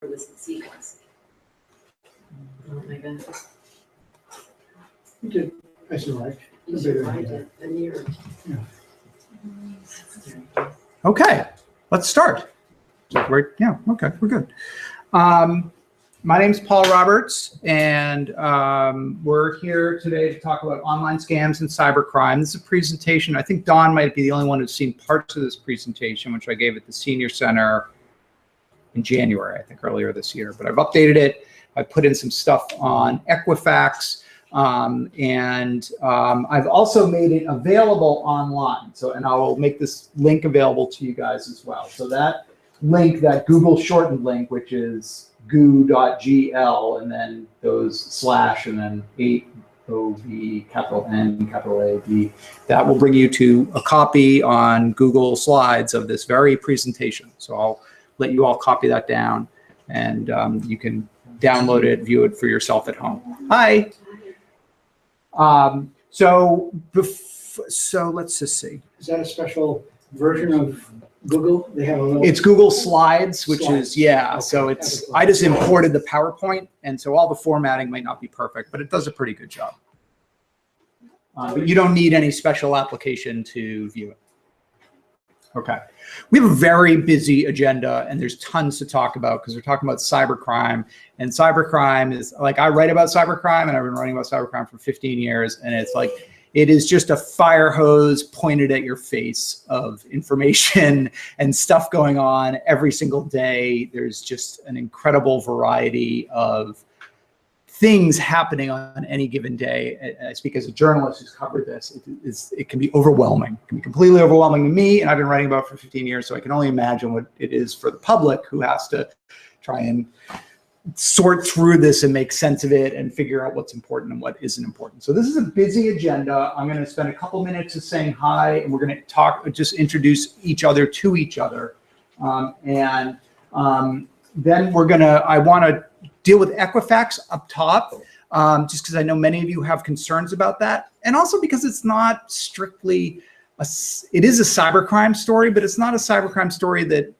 this sequence. Oh my goodness. You did, I should write. You should write it a year. Yeah. Okay, let's start. Yeah, okay, we're good. My name's Paul Roberts, and we're here today to talk about online scams and cybercrime. This is a presentation. I think Don might be the only one who's seen parts of this presentation, which I gave at the Senior Center in January, I think earlier this year. But I've updated it. I put in some stuff on Equifax, and I've also made it available online. And I will make this link available to you guys as well. So that link, that Google shortened link, which is goo.gl, and then those slash and then 8OV, capital N, capital A, B, that will bring you to a copy on Google Slides of this very presentation. So I'll let you all copy that down, and you can download it, view it for yourself at home. Hi. So let's just see. Is that a special version of Google? They have a little. It's Google Slides, which Slides. is, yeah. Okay. So it's, I just imported the PowerPoint, and so all the formatting might not be perfect, but it does a pretty good job. But you don't need any special application to view it. Okay. We have a very busy agenda, and there's tons to talk about because we're talking about cybercrime. And cybercrime is, like, I write about cybercrime, and I've been writing about cybercrime for 15 years, and it's like, it is just a fire hose pointed at your face of information and stuff going on every single day. There's just an incredible variety of things happening on any given day. I speak as a journalist who's covered this. It can be overwhelming. It can be completely overwhelming to me, and I've been writing about it for 15 years, so I can only imagine what it is for the public who has to try and sort through this and make sense of it and figure out what's important and what isn't important. So this is a busy agenda. I'm going to spend a couple minutes just saying hi, and we're going to talk, just introduce each other to each other. Then we're going to, I want to deal with Equifax up top, just because I know many of you have concerns about that. And also because it's not strictly, it is a cybercrime story, but it's not a cybercrime story that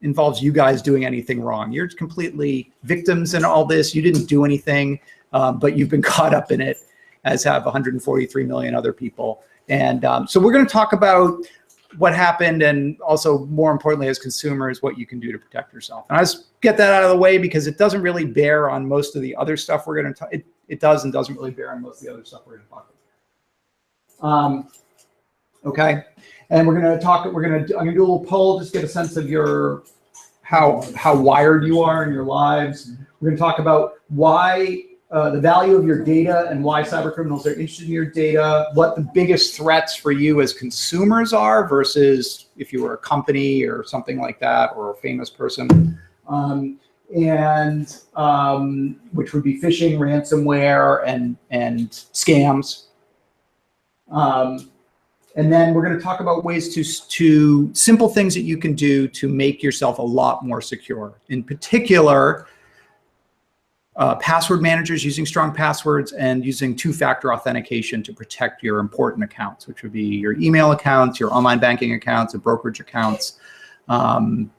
involves you guys doing anything wrong. You're completely victims in all this. You didn't do anything, but you've been caught up in it, as have 143 million other people. And so we're going to talk about what happened, and also, more importantly, as consumers, what you can do to protect yourself. And I just get that out of the way because it doesn't really bear on most of the other stuff we're going to talk. It does and doesn't really bear on most of the other stuff we're going to talk about. Okay. And we're going to talk, I'm going to do a little poll, just get a sense of your, how wired you are in your lives. We're going to talk about why the value of your data and why cybercriminals are interested in your data, what the biggest threats for you as consumers are versus if you were a company or something like that, or a famous person, which would be phishing, ransomware, and scams. And then we're going to talk about ways to simple things that you can do to make yourself a lot more secure. In particular, password managers, using strong passwords, and using two-factor authentication to protect your important accounts, which would be your email accounts, your online banking accounts, and brokerage accounts, and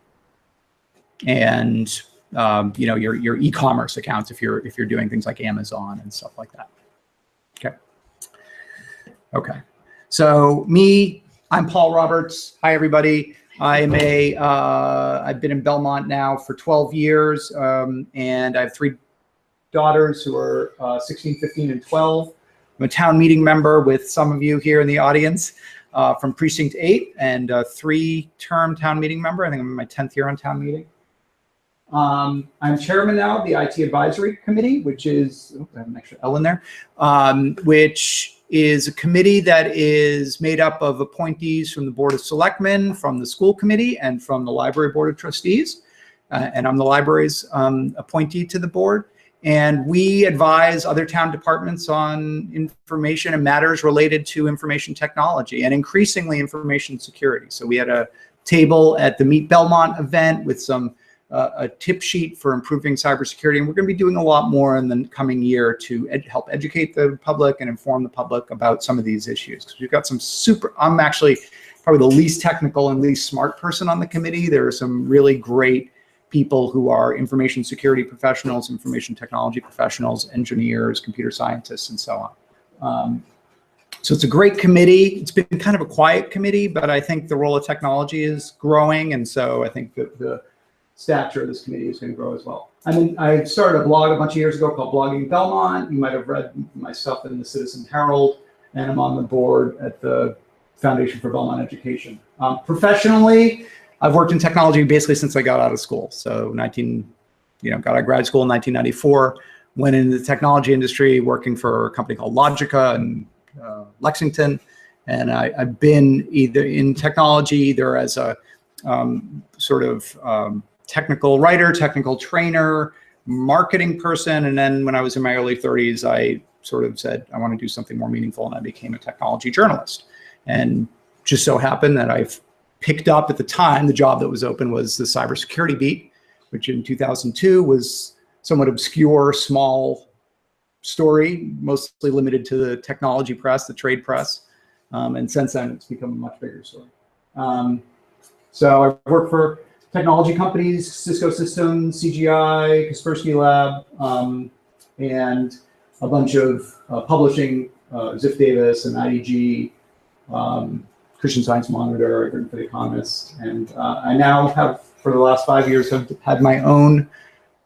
you know, your e-commerce accounts if you're doing things like Amazon and stuff like that. Okay. Okay. So I'm Paul Roberts. Hi, everybody. I've been in Belmont now for 12 years, and I have 3 daughters who are 16, 15, and 12. I'm a town meeting member with some of you here in the audience from Precinct 8, and a 3-term town meeting member. I think I'm in my 10th year on town meeting. I'm chairman now of the IT Advisory Committee, which is, I have an extra L in there, which is a committee that is made up of appointees from the Board of Selectmen, from the school committee, and from the Library Board of Trustees. And I'm the library's appointee to the board. And we advise other town departments on information and matters related to information technology and increasingly information security. So we had a table at the Meet Belmont event with some a tip sheet for improving cybersecurity, and we're going to be doing a lot more in the coming year to help educate the public and inform the public about some of these issues. Because we've got some I'm actually probably the least technical and least smart person on the committee. There are some really great people who are information security professionals, information technology professionals, engineers, computer scientists, and so on. So it's a great committee. It's been kind of a quiet committee, but I think the role of technology is growing. And so I think that the stature of this committee is going to grow as well. I mean, I started a blog a bunch of years ago called Blogging Belmont. You might have read my stuff in the Citizen Herald, and I'm on the board at the Foundation for Belmont Education. Professionally, I've worked in technology basically since I got out of school. So got out of grad school in 1994, went into the technology industry working for a company called Logica and Lexington, and I've been either in technology, either as a technical writer, technical trainer, marketing person, and then when I was in my early 30s, I sort of said I want to do something more meaningful, and I became a technology journalist. And just so happened that I've picked up at the time, the job that was open was the cybersecurity beat, which in 2002 was somewhat obscure, small story, mostly limited to the technology press, the trade press. And since then, it's become a much bigger story. So I work for technology companies, Cisco Systems, CGI, Kaspersky Lab, and a bunch of publishing, Ziff Davis and IDG, Christian Science Monitor, written for The Economist. And I now have, for the last 5 years, have had my own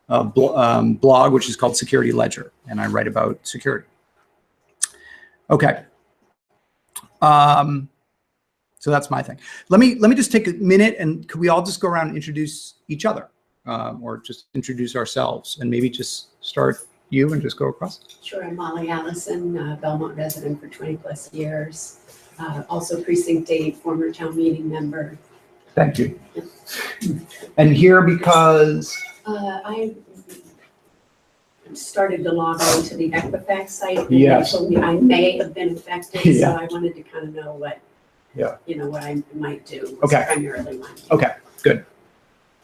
blog, which is called Security Ledger, and I write about security. Okay. So that's my thing. Let me just take a minute, and could we all just go around and introduce each other, or just introduce ourselves, and maybe just start you and just go across? Sure, I'm Molly Allison, Belmont resident for 20+ years. Also precinct 8, former town meeting member. Thank you. And here because? I started to log on to the Equifax site. And Yes. they told me I may have been affected, Yeah. so I wanted to kind of know what, what I might do. Okay. Primarily mine. Okay, good.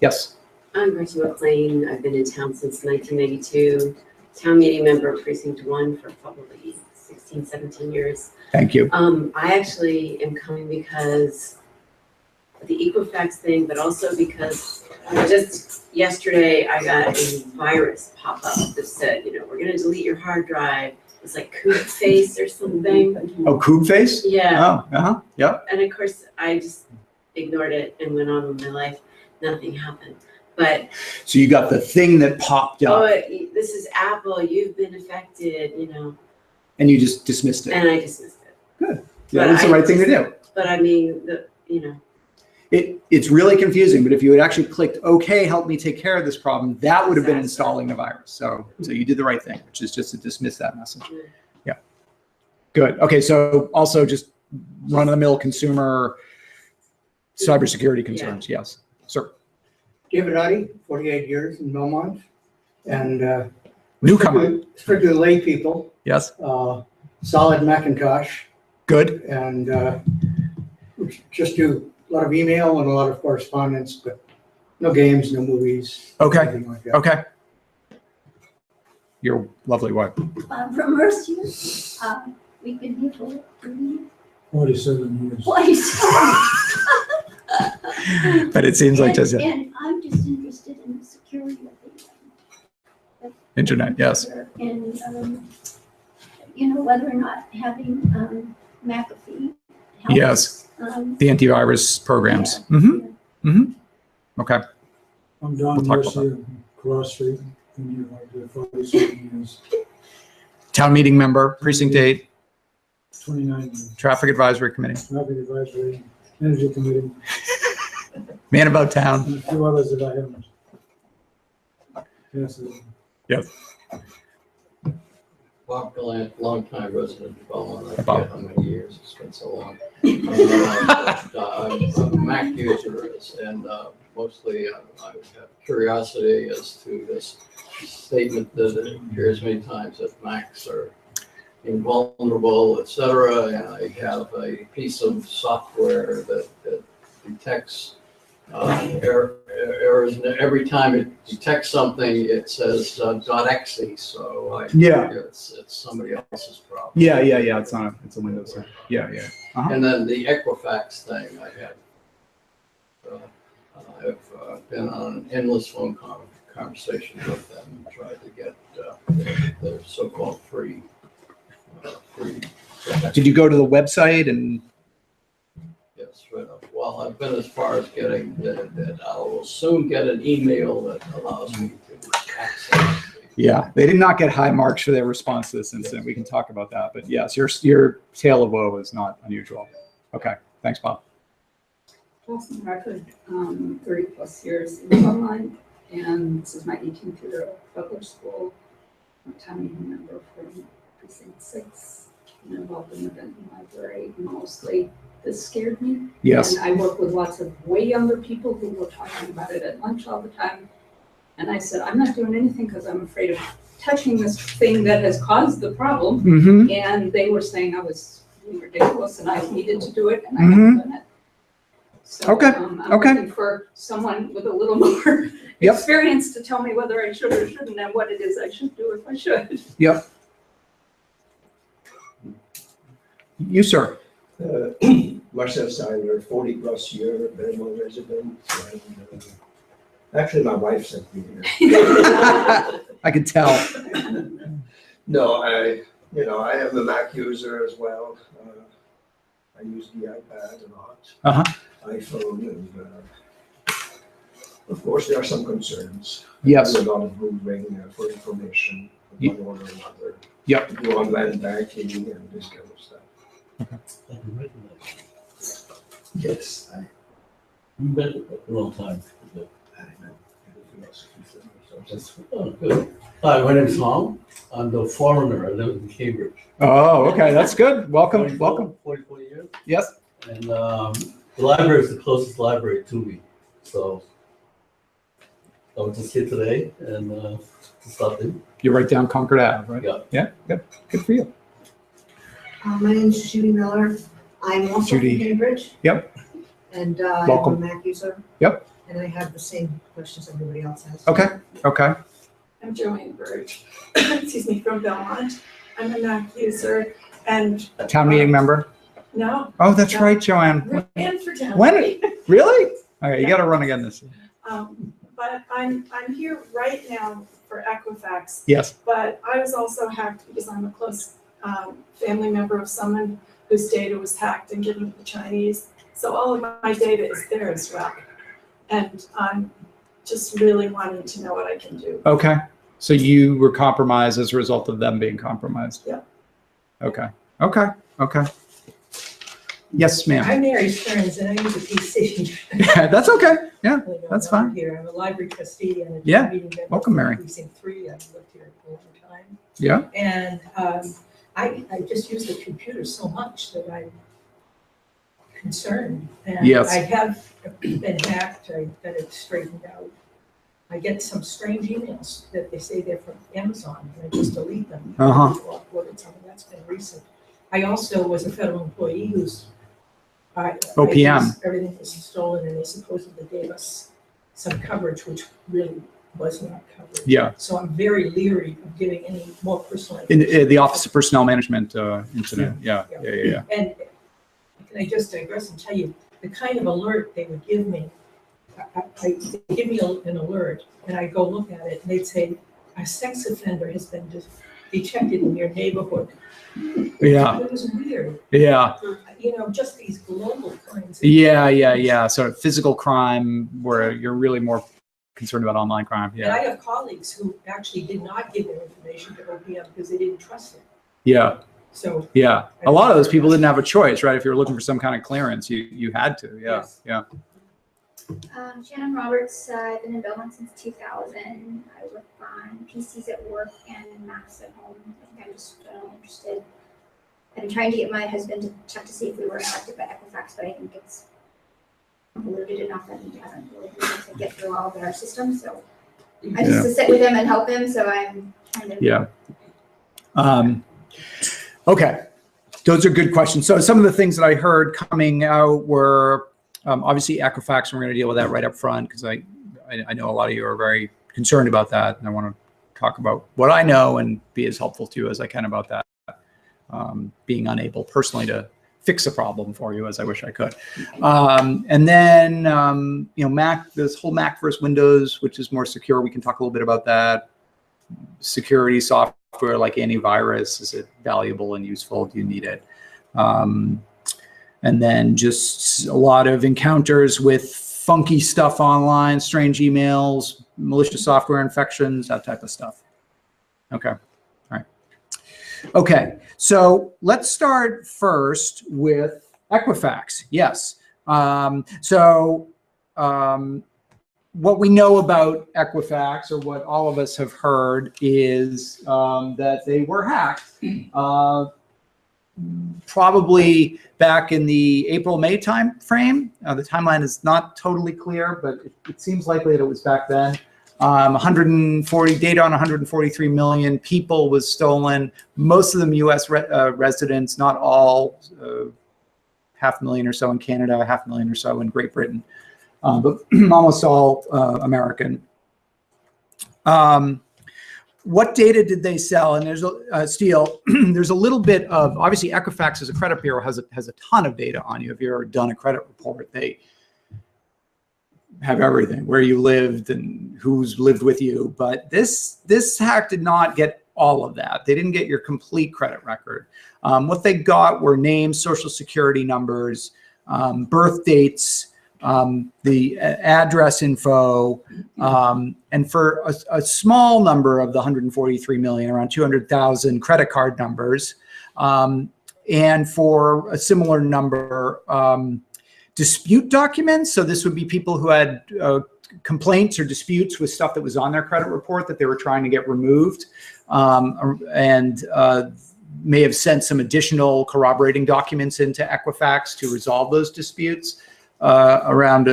Yes. I'm Gracie McLean. I've been in town since 1992. Town meeting member, precinct 1 for probably 16, 17 years. Thank you. I actually am coming because of the Equifax thing, but also because just yesterday I got a virus pop up that said, we're going to delete your hard drive. It's like Coop Face or something. Oh, Coop Face? Yeah. Oh, yep. And of course, I just ignored it and went on with my life. Nothing happened. But so you got the thing that popped up. oh, this is Apple. You've been affected, And you just dismissed it. And I dismissed it. Good. Yeah, that's the right thing to do. But I mean, It's really confusing, but if you had actually clicked, okay, help me take care of this problem, that would have been installing the virus. So you did the right thing, which is just to dismiss that message. Yeah. Good. Okay, so also just run-of-the-mill consumer cybersecurity concerns. Yeah. Yes, sir. David Roddy, 48 years in Belmont, and Newcomer. strictly lay people. Yes. Solid Macintosh, Good. and just do a lot of email and a lot of correspondence, but no games, no movies. Okay. Anything like that. Okay. Your lovely wife. From Mercia, we've been here for 47 years. 47. But it seems like just And I'm just interested in the security of the internet. Yes. And whether or not having McAfee helps. Yes. The antivirus programs. Yeah. Mm-hmm. Mm-hmm. Okay. I'm Don We'll talk about Garcia, Cross Street, and you're 47 years, Town meeting member, precinct 8, 29 years. traffic advisory committee, Traffic Advisory, Energy Committee, man about town. and a few others that I haven't. Yes, Yes. Bob Gallant, longtime resident of Belmont. I Hi, Bob. forget how many years, it's been so long. I'm a Mac user, and mostly I have curiosity as to this statement that appears many times that Macs are invulnerable, et cetera. And I have a piece of software that detects errors. Every time it detects something, it says .exe. So I Yeah. figure it's somebody else's problem. Yeah. It's on. It's a Windows thing. Yeah. Uh-huh. And then the Equifax thing, I have I've been on endless phone conversations with them, tried to get their so-called free. Did you go to the website and? Yes, right up. Well, I've been as far as getting that I will soon get an email that allows me to access. Yeah, they did not get high marks for their response to this incident. We can talk about that, but yes, your tale of woe is not unusual. Okay, thanks, Bob. Awesome record, 30 plus years in Belmont, and this is my 18th year at Butler School. I'm a town meeting member from Precinct 6, and involved in the Belmont Library mostly. This scared me. Yes. And I work with lots of way younger people who were talking about it at lunch all the time. And I said, I'm not doing anything because I'm afraid of touching this thing that has caused the problem. Mm-hmm. And they were saying I was being ridiculous and I needed to do it, and I haven't done it. So, Okay, I'm okay. looking for someone with a little more Yep. experience to tell me whether I should or shouldn't, and what it is I should do if I should. Yep. You, sir. Marcel Seiler, 40 plus year Belmont resident. And, actually, my wife sent me here. I could tell. No, I am a Mac user as well. I use the iPad a lot, Uh-huh. iPhone, and of course there are some concerns. Yes. There's a lot of moving for information, Yep. one order or another. Yep. Do online banking and this kind of stuff. Yes, You've been a long time. I know. Oh, good. Hi, my name is Wong. I'm the foreigner. I live in Cambridge. Oh, okay, that's good. Welcome, 44 welcome. 44 years. Yes. And the library is the closest library to me. So I was just here today and to stop in. You're right down Concord Ave, right? Yeah. Yeah, good. Good for you. My name's Judy Miller. I'm also from Judy. Cambridge. Yep. And I'm a Welcome. Mac user. Yep. And I have the same questions everybody else has. Okay, okay. I'm Joanne Birch, excuse me, from Belmont. I'm a Mac user and. Town meeting member? No, Oh, that's right, Joanne. ran for town. When? Really? Okay, you got to run again this year. But I'm here right now for Equifax, Yes. but I was also hacked because I'm a close family member of someone whose data was hacked and given to the Chinese. So all of my data is there as well. And I'm just really wanting to know what I can do. Okay. So you were compromised as a result of them being compromised? Yeah. Okay. Okay. Okay. Yes, ma'am. I'm Mary Stearns and I use a PC. That's okay. Yeah, I know that's I'm fine. Here, I'm a library trustee and a Yeah. town meeting member. Welcome, for Mary. Precinct 3, I've lived here a long time. Yeah. And I just use the computer so much that I'm concerned. And Yes. I have been hacked, I got it straightened out. I get some strange emails that they say they're from Amazon, and I just delete them. Uh-huh. Uploaded some, that's been recent. I also was a federal employee who's OPM. everything was stolen, and they supposedly gave us some coverage, which really was not covered. Yeah. So I'm very leery of giving any more personal In information. the Office of Personnel Management incident. Yeah. Yeah. Yeah. And can I just digress and tell you, the kind of alert they would give me, they give me an alert, and I go look at it, and they'd say, a sex offender has been detected in your neighborhood. Yeah. It was weird. Yeah. You know, just these global crimes. Yeah. So physical crime, where you're really more concerned about online crime. And I Yeah. have colleagues who actually did not give their information to OPM because they didn't trust it. Yeah. So. Yeah. A lot of those people didn't have a choice, right? If you were looking for some kind of clearance, you had to. Yeah. Yes. Yeah. Shannon Roberts, I've been in Belmont since 2000. I work on PCs at work and Macs at home. I think I'm just interested. I've been trying to get my husband to check to see if we were affected by Equifax, but I think it's convoluted enough that he hasn't really been able to get through all of our systems. So I just to sit with him and help him. So I'm trying to. Yeah. Okay. Those are good questions. So some of the things that I heard coming out were obviously Equifax. We're going to deal with that right up front because I know a lot of you are very concerned about that, and I want to talk about what I know and be as helpful to you as I can about that. Being unable personally to fix a problem for you, as I wish I could. And then, Mac, this whole Mac versus Windows, which is more secure. We can talk a little bit about that. Security software like antivirus, is it valuable and useful? Do you need it? And then just a lot of encounters with funky stuff online, strange emails, malicious software infections, that type of stuff. Okay. All right. Okay. So let's start first with Equifax. Yes. What we know about Equifax, or what all of us have heard, is that they were hacked probably back in the April-May time frame. The timeline is not totally clear, but it seems likely that it was back then. 140 data on 143 million people was stolen. Most of them U.S. residents, not all. 500,000 or so in Canada, 500,000 or so in Great Britain, but almost all American. What data did they sell? And there's Steele. There's a little bit of, obviously Equifax as a credit bureau has a ton of data on you. If you've ever done a credit report, they have everything, where you lived and who's lived with you. But this hack did not get all of that. They didn't get your complete credit record. What they got were names, social security numbers, birth dates, the address info, and for a small number of the 143 million, around 200,000 credit card numbers, and for a similar number, dispute documents. So this would be people who had complaints or disputes with stuff that was on their credit report that they were trying to get removed, and may have sent some additional corroborating documents into Equifax to resolve those disputes. Around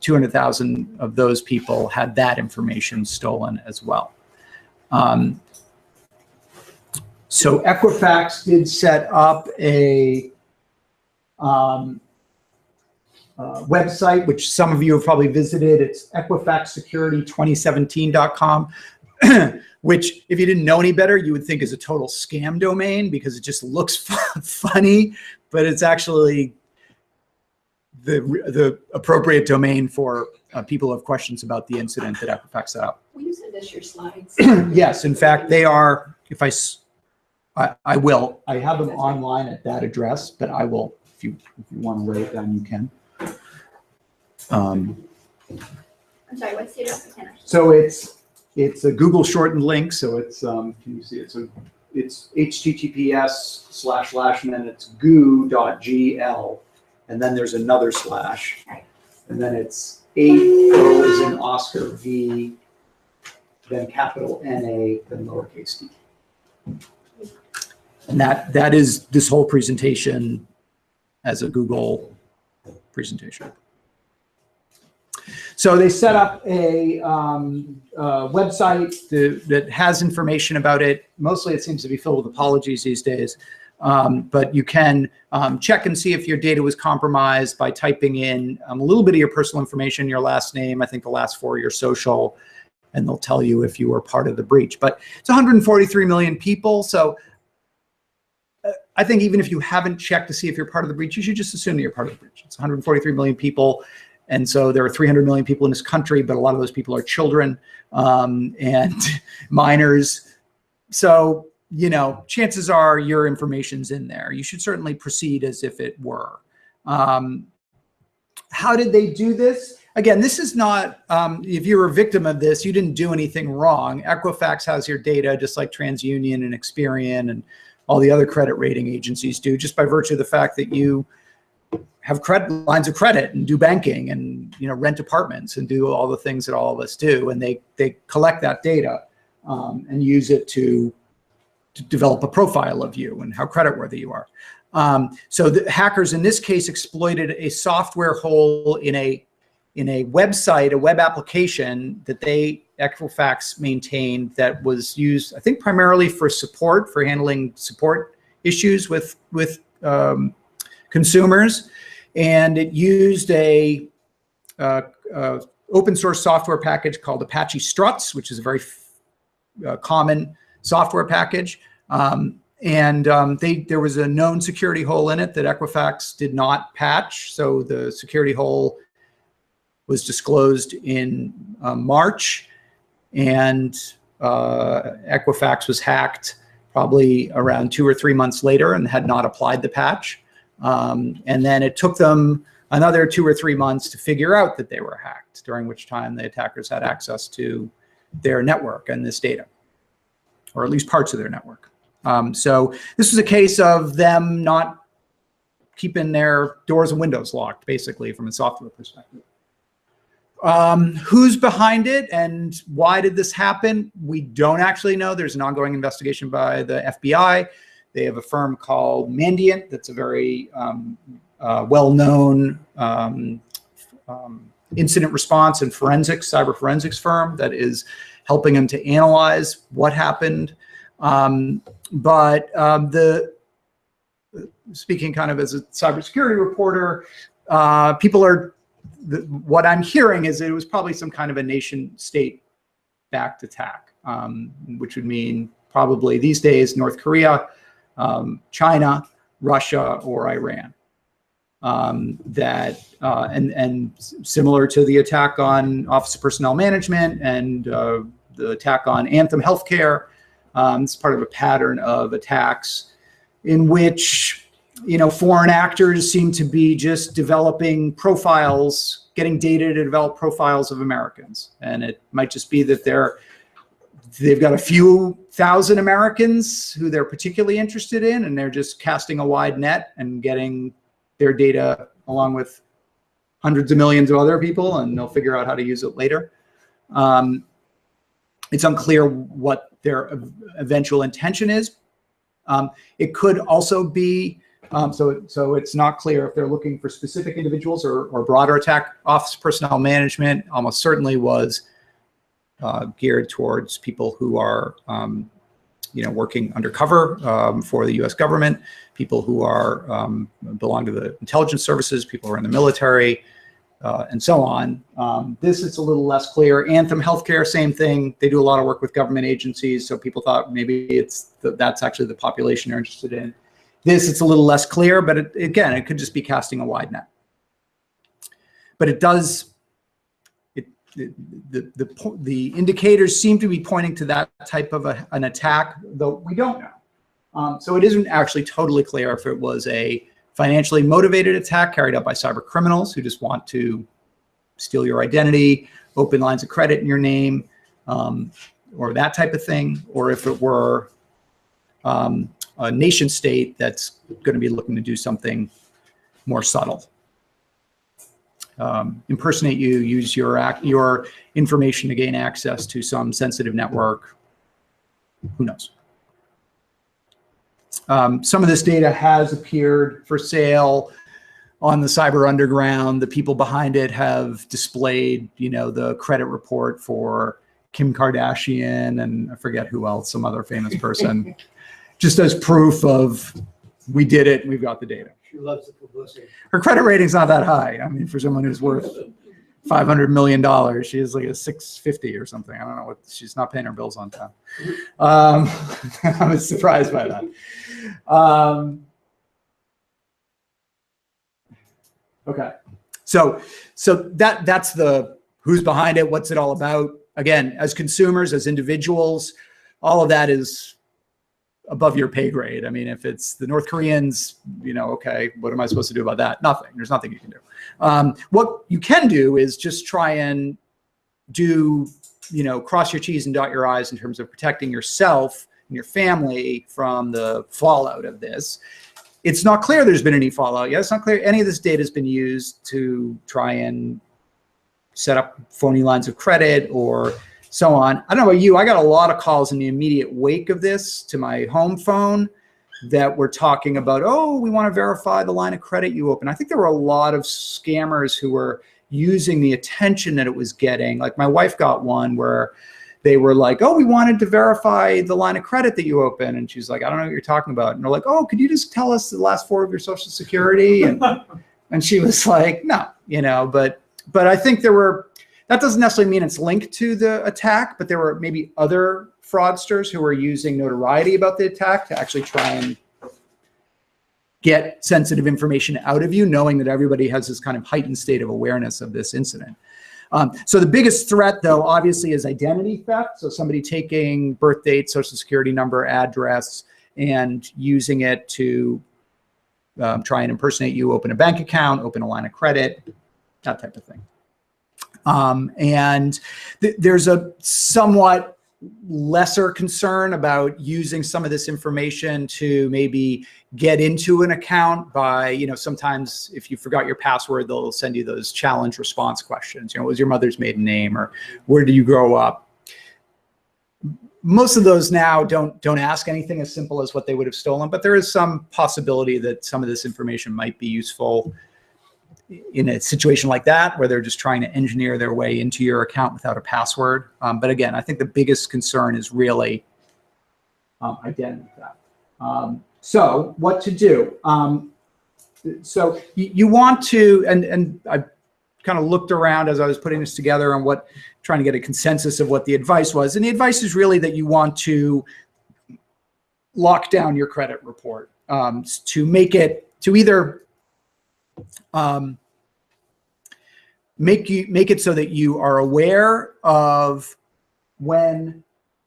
200,000 of those people had that information stolen as well. So Equifax did set up a website, which some of you have probably visited. It's equifaxsecurity2017.com, which, if you didn't know any better, you would think is a total scam domain because it just looks funny, but it's actually the appropriate domain for people who have questions about the incident that Equifax set up. Will you send us your slides? Yes, in fact, they are. If I will. I have them online at that address, but I will. If you want to write it down, you can. I'm sorry, what's the address? So it's a Google shortened link. So it's can you see it? So it's https:// and then it's goo.gl, and then there's another slash, and then it's 8 O as in Oscar, V, then capital NA, then lowercase d. And that is this whole presentation as a Google presentation. So they set up a website that has information about it. Mostly it seems to be filled with apologies these days. But you can check and see if your data was compromised by typing in a little bit of your personal information, your last name, I think the last 4 of your social, and they'll tell you if you were part of the breach. But it's 143 million people. So I think even if you haven't checked to see if you're part of the breach, you should just assume that you're part of the breach. It's 143 million people. And so there are 300 million people in this country, but a lot of those people are children and minors. So, you know, chances are your information's in there. You should certainly proceed as if it were. How did they do this? Again, this is not, if you're a victim of this, you didn't do anything wrong. Equifax has your data just like TransUnion and Experian and all the other credit rating agencies do, just by virtue of the fact that you have lines of credit and do banking and, you know, rent apartments and do all the things that all of us do. And they collect that data and use it to develop a profile of you and how creditworthy you are. So the hackers in this case exploited a software hole in a website, a web application that Equifax maintained that was used, I think, primarily for support, for handling support issues with consumers. And it used a open source software package called Apache Struts, which is a very common software package. there was a known security hole in it that Equifax did not patch. So the security hole was disclosed in March, and Equifax was hacked probably around 2 or 3 months later and had not applied the patch. And then it took them another 2 or 3 months to figure out that they were hacked, during which time the attackers had access to their network and this data, or at least parts of their network. So this was a case of them not keeping their doors and windows locked, basically, from a software perspective. Who's behind it and why did this happen? We don't actually know. There's an ongoing investigation by the FBI. They have a firm called Mandiant that's a very well-known incident response and forensics, cyber forensics firm that is helping them to analyze what happened. Speaking kind of as a cybersecurity reporter, what I'm hearing is it was probably some kind of a nation state-backed attack, which would mean probably these days North Korea, China, Russia, or Iran. And similar to the attack on Office of Personnel Management and the attack on Anthem Healthcare, it's part of a pattern of attacks in which foreign actors seem to be just developing profiles, getting data to develop profiles of Americans. And it might just be that they've got a few thousand Americans who they're particularly interested in, and they're just casting a wide net and getting their data along with hundreds of millions of other people, and they'll figure out how to use it later. It's unclear what their eventual intention is. It could also be so it's not clear if they're looking for specific individuals or broader attack. Office Personnel Management almost certainly was geared towards people who are, working undercover for the U.S. government, people who are belong to the intelligence services, people who are in the military, and so on. This is a little less clear. Anthem Healthcare, same thing. They do a lot of work with government agencies, so people thought maybe that's actually the population they're interested in. It's a little less clear, but again, it could just be casting a wide net. But it does, the indicators seem to be pointing to that type of an attack, though we don't know. So it isn't actually totally clear if it was a financially motivated attack carried out by cyber criminals who just want to steal your identity, open lines of credit in your name, or that type of thing, or if it were a nation state that's going to be looking to do something more subtle. Impersonate you, use your information to gain access to some sensitive network. Who knows? Some of this data has appeared for sale on the cyber underground. The people behind it have displayed, the credit report for Kim Kardashian and I forget who else, some other famous person, just as proof of we did it and we've got the data. She loves the publicity. Her credit rating's not that high. I mean, for someone who's worth $500 million, she is like a 650 or something. I don't know what, she's not paying her bills on time. I was surprised by that. Okay, so that's the who's behind it, what's it all about. Again, as consumers, as individuals, all of that is above your pay grade. I mean, if it's the North Koreans, okay, what am I supposed to do about that? Nothing. There's nothing you can do. What you can do is just try and do, cross your T's and dot your I's in terms of protecting yourself and your family from the fallout of this. It's not clear there's been any fallout yet. It's not clear any of this data has been used to try and set up phony lines of credit or so on. I don't know about you, I got a lot of calls in the immediate wake of this to my home phone that were talking about, oh, we want to verify the line of credit you open. I think there were a lot of scammers who were using the attention that it was getting. Like my wife got one where they were like, oh, we wanted to verify the line of credit that you open. And she's like, I don't know what you're talking about. And they're like, oh, could you just tell us the last 4 of your social security? And she was like, no, but I think there That doesn't necessarily mean it's linked to the attack, but there were maybe other fraudsters who were using notoriety about the attack to actually try and get sensitive information out of you, knowing that everybody has this kind of heightened state of awareness of this incident. So the biggest threat, though, obviously is identity theft. So somebody taking birth date, social security number, address, and using it to try and impersonate you, open a bank account, open a line of credit, that type of thing. There's a somewhat lesser concern about using some of this information to maybe get into an account by, you know, sometimes if you forgot your password, they'll send you those challenge response questions. You know, what was your mother's maiden name, or where do you grow up? Most of those now don't ask anything as simple as what they would have stolen, but there is some possibility that some of this information might be useful in a situation like that, where they're just trying to engineer their way into your account without a password. But again, I think the biggest concern is really identity theft. So what to do? So you want to, and I kind of looked around as I was putting this together and trying to get a consensus of what the advice was. And the advice is really that you want to lock down your credit report, to make it, to either make it so that you are aware of when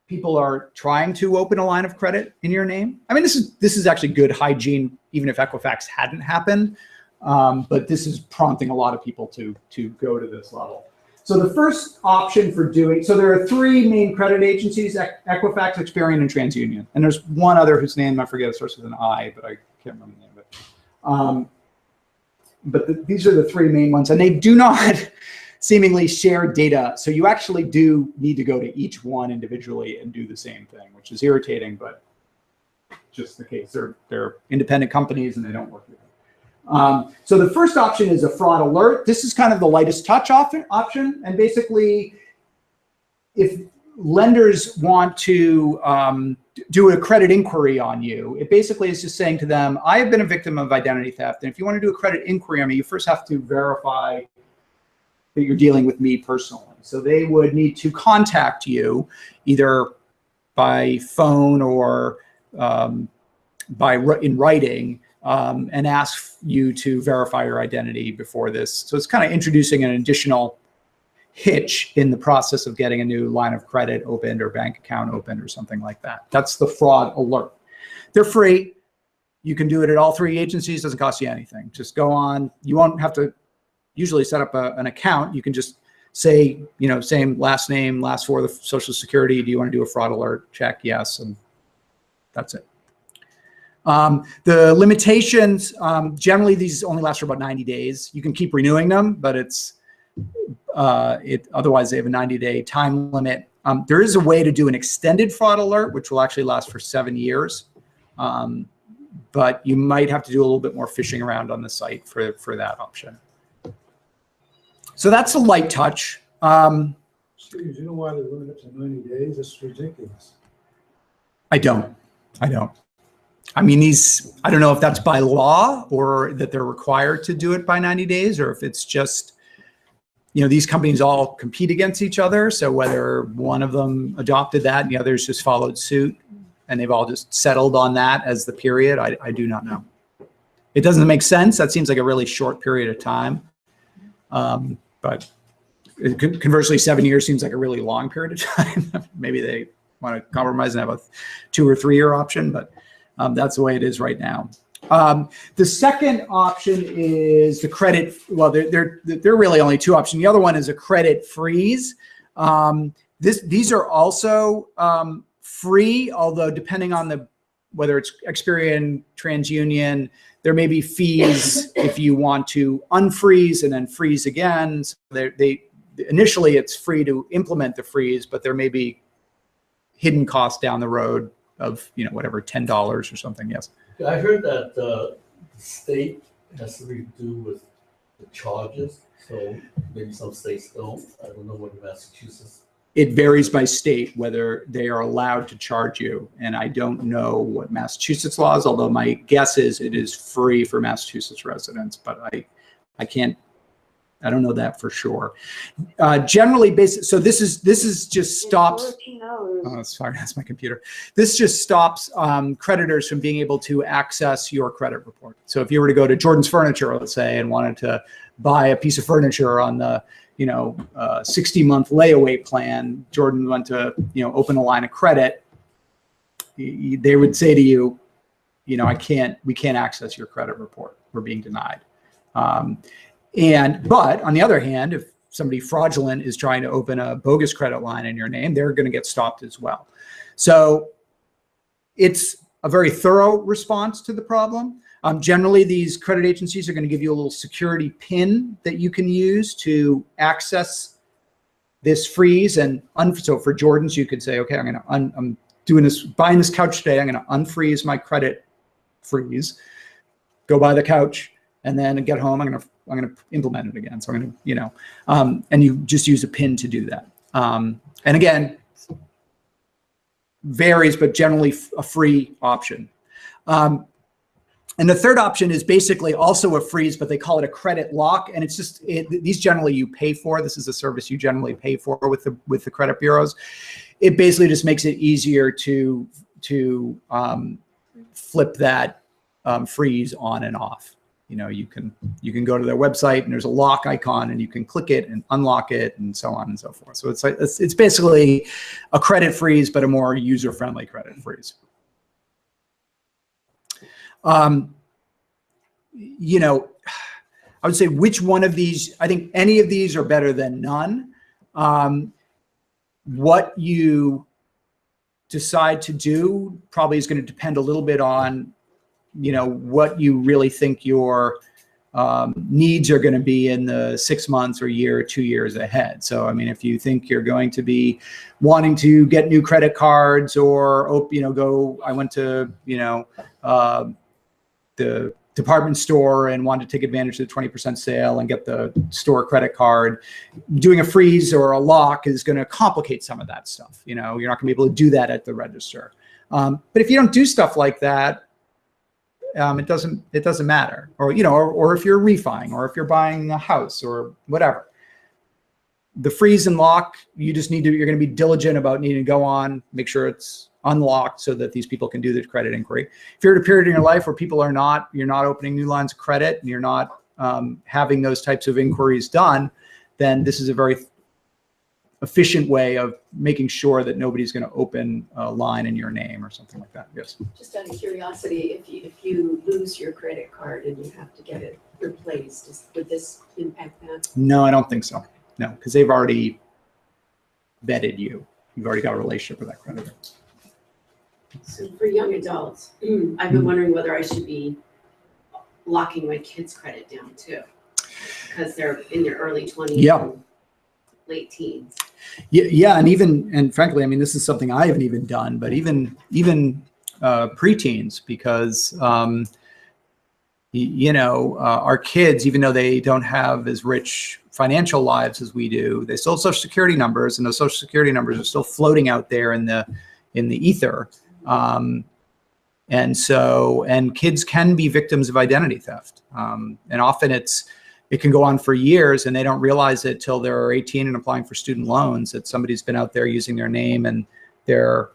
people are trying to open a line of credit in your name. I mean, this is actually good hygiene, even if Equifax hadn't happened. But this is prompting a lot of people to go to this level. So the first option for doing, so there are three main credit agencies: Equifax, Experian, and TransUnion. And there's one other whose name I forget, it starts with an I, but I can't remember the name of it. But these are the three main ones, and they do not seemingly share data. So you actually do need to go to each one individually and do the same thing, which is irritating, but just the case. They're independent companies and they don't work together. So the first option is a fraud alert. This is kind of the lightest touch option. And basically, if lenders want to do a credit inquiry on you, it basically is just saying to them, I have been a victim of identity theft. And if you want to do a credit inquiry on me, you first have to verify that you're dealing with me personally. So they would need to contact you either by phone or in writing, and ask you to verify your identity before this. So it's kind of introducing an additional hitch in the process of getting a new line of credit opened or bank account opened or something like that. That's the fraud alert. They're free. You can do it at all three agencies. Doesn't cost you anything. Just go on. You won't have to usually set up an account. You can just say, you know, same last name, last four of the social security. Do you want to do a fraud alert? Check yes, and that's it. The limitations, generally these only last for about 90 days. You can keep renewing them, but otherwise they have a 90-day time limit. There is a way to do an extended fraud alert, which will actually last for 7 years. But you might have to do a little bit more fishing around on the site for that option. So that's a light touch. Steve, you know why they limit it to 90 days? It's ridiculous. I don't. I mean, I don't know if that's by law or that they're required to do it by 90 days, or if it's just, you know, these companies all compete against each other. So whether one of them adopted that and the others just followed suit and they've all just settled on that as the period, I do not know. It doesn't make sense. That seems like a really short period of time. But conversely, 7 years seems like a really long period of time. Maybe they want to compromise and have a 2 or 3 year option, but that's the way it is right now. The second option is the credit. Well, there are really only two options. The other one is a credit freeze. These are also free, although depending on whether it's Experian, TransUnion, there may be fees if you want to unfreeze and then freeze again. So initially it's free to implement the freeze, but there may be hidden costs down the road of, you know, whatever, $10 or something. Yes. I heard that the state has to do with the charges, so maybe some states don't. I don't know what Massachusetts. It varies by state whether they are allowed to charge you, and I don't know what Massachusetts law is, although my guess is it is free for Massachusetts residents, but I can't I don't know that for sure. Generally, so this is just stops. Oh, sorry, that's my computer. This just stops creditors from being able to access your credit report. So if you were to go to Jordan's Furniture, let's say, and wanted to buy a piece of furniture on the 60-month layaway plan, Jordan went to open a line of credit, they would say to you, we can't access your credit report. We're being denied. But on the other hand, if somebody fraudulent is trying to open a bogus credit line in your name, they're going to get stopped as well. So it's a very thorough response to the problem. Generally, these credit agencies are going to give you a little security pin that you can use to access this freeze. And so for Jordan's, you could say, okay, I'm buying this couch today. I'm going to unfreeze my credit freeze, go buy the couch, and then get home. I'm going to implement it again. So I'm going to, and you just use a pin to do that. And again, varies, but generally a free option. And the third option is basically also a freeze, but they call it a credit lock. And it's just, these generally you pay for. This is a service you generally pay for with the credit bureaus. It basically just makes it easier to flip that freeze on and off. You can go to their website and there's a lock icon and you can click it and unlock it and so on and so forth. So it's basically a credit freeze, but a more user-friendly credit freeze. I would say which one of these, I think any of these are better than none. What you decide to do probably is going to depend a little bit on, what you really think your needs are going to be in the 6 months or year or 2 years ahead. So, if you think you're going to be wanting to get new credit cards or, I went to, the department store and wanted to take advantage of the 20% sale and get the store credit card, doing a freeze or a lock is going to complicate some of that stuff. You're not going to be able to do that at the register. But if you don't do stuff like that, it doesn't matter. Or, or if you're refining or if you're buying a house or whatever. The freeze and lock, you're going to be diligent about needing to go on, make sure it's unlocked so that these people can do the credit inquiry. If you're at a period in your life where you're not opening new lines of credit and you're not having those types of inquiries done, then this is a very efficient way of making sure that nobody's going to open a line in your name or something like that. Yes. Just out of curiosity, if you lose your credit card and you have to get it replaced, would this impact that? No, I don't think so. No, because they've already vetted you. You've already got a relationship with that creditor. So for young adults, I've been wondering whether I should be locking my kids' credit down too, because they're in their early 20s and late teens. Yeah, and frankly, this is something I haven't even done, but even preteens, because our kids, even though they don't have as rich financial lives as we do, they still have Social Security numbers, and those Social Security numbers are still floating out there in the ether. And kids can be victims of identity theft. And often it can go on for years and they don't realize it till they're 18 and applying for student loans that somebody's been out there using their name and their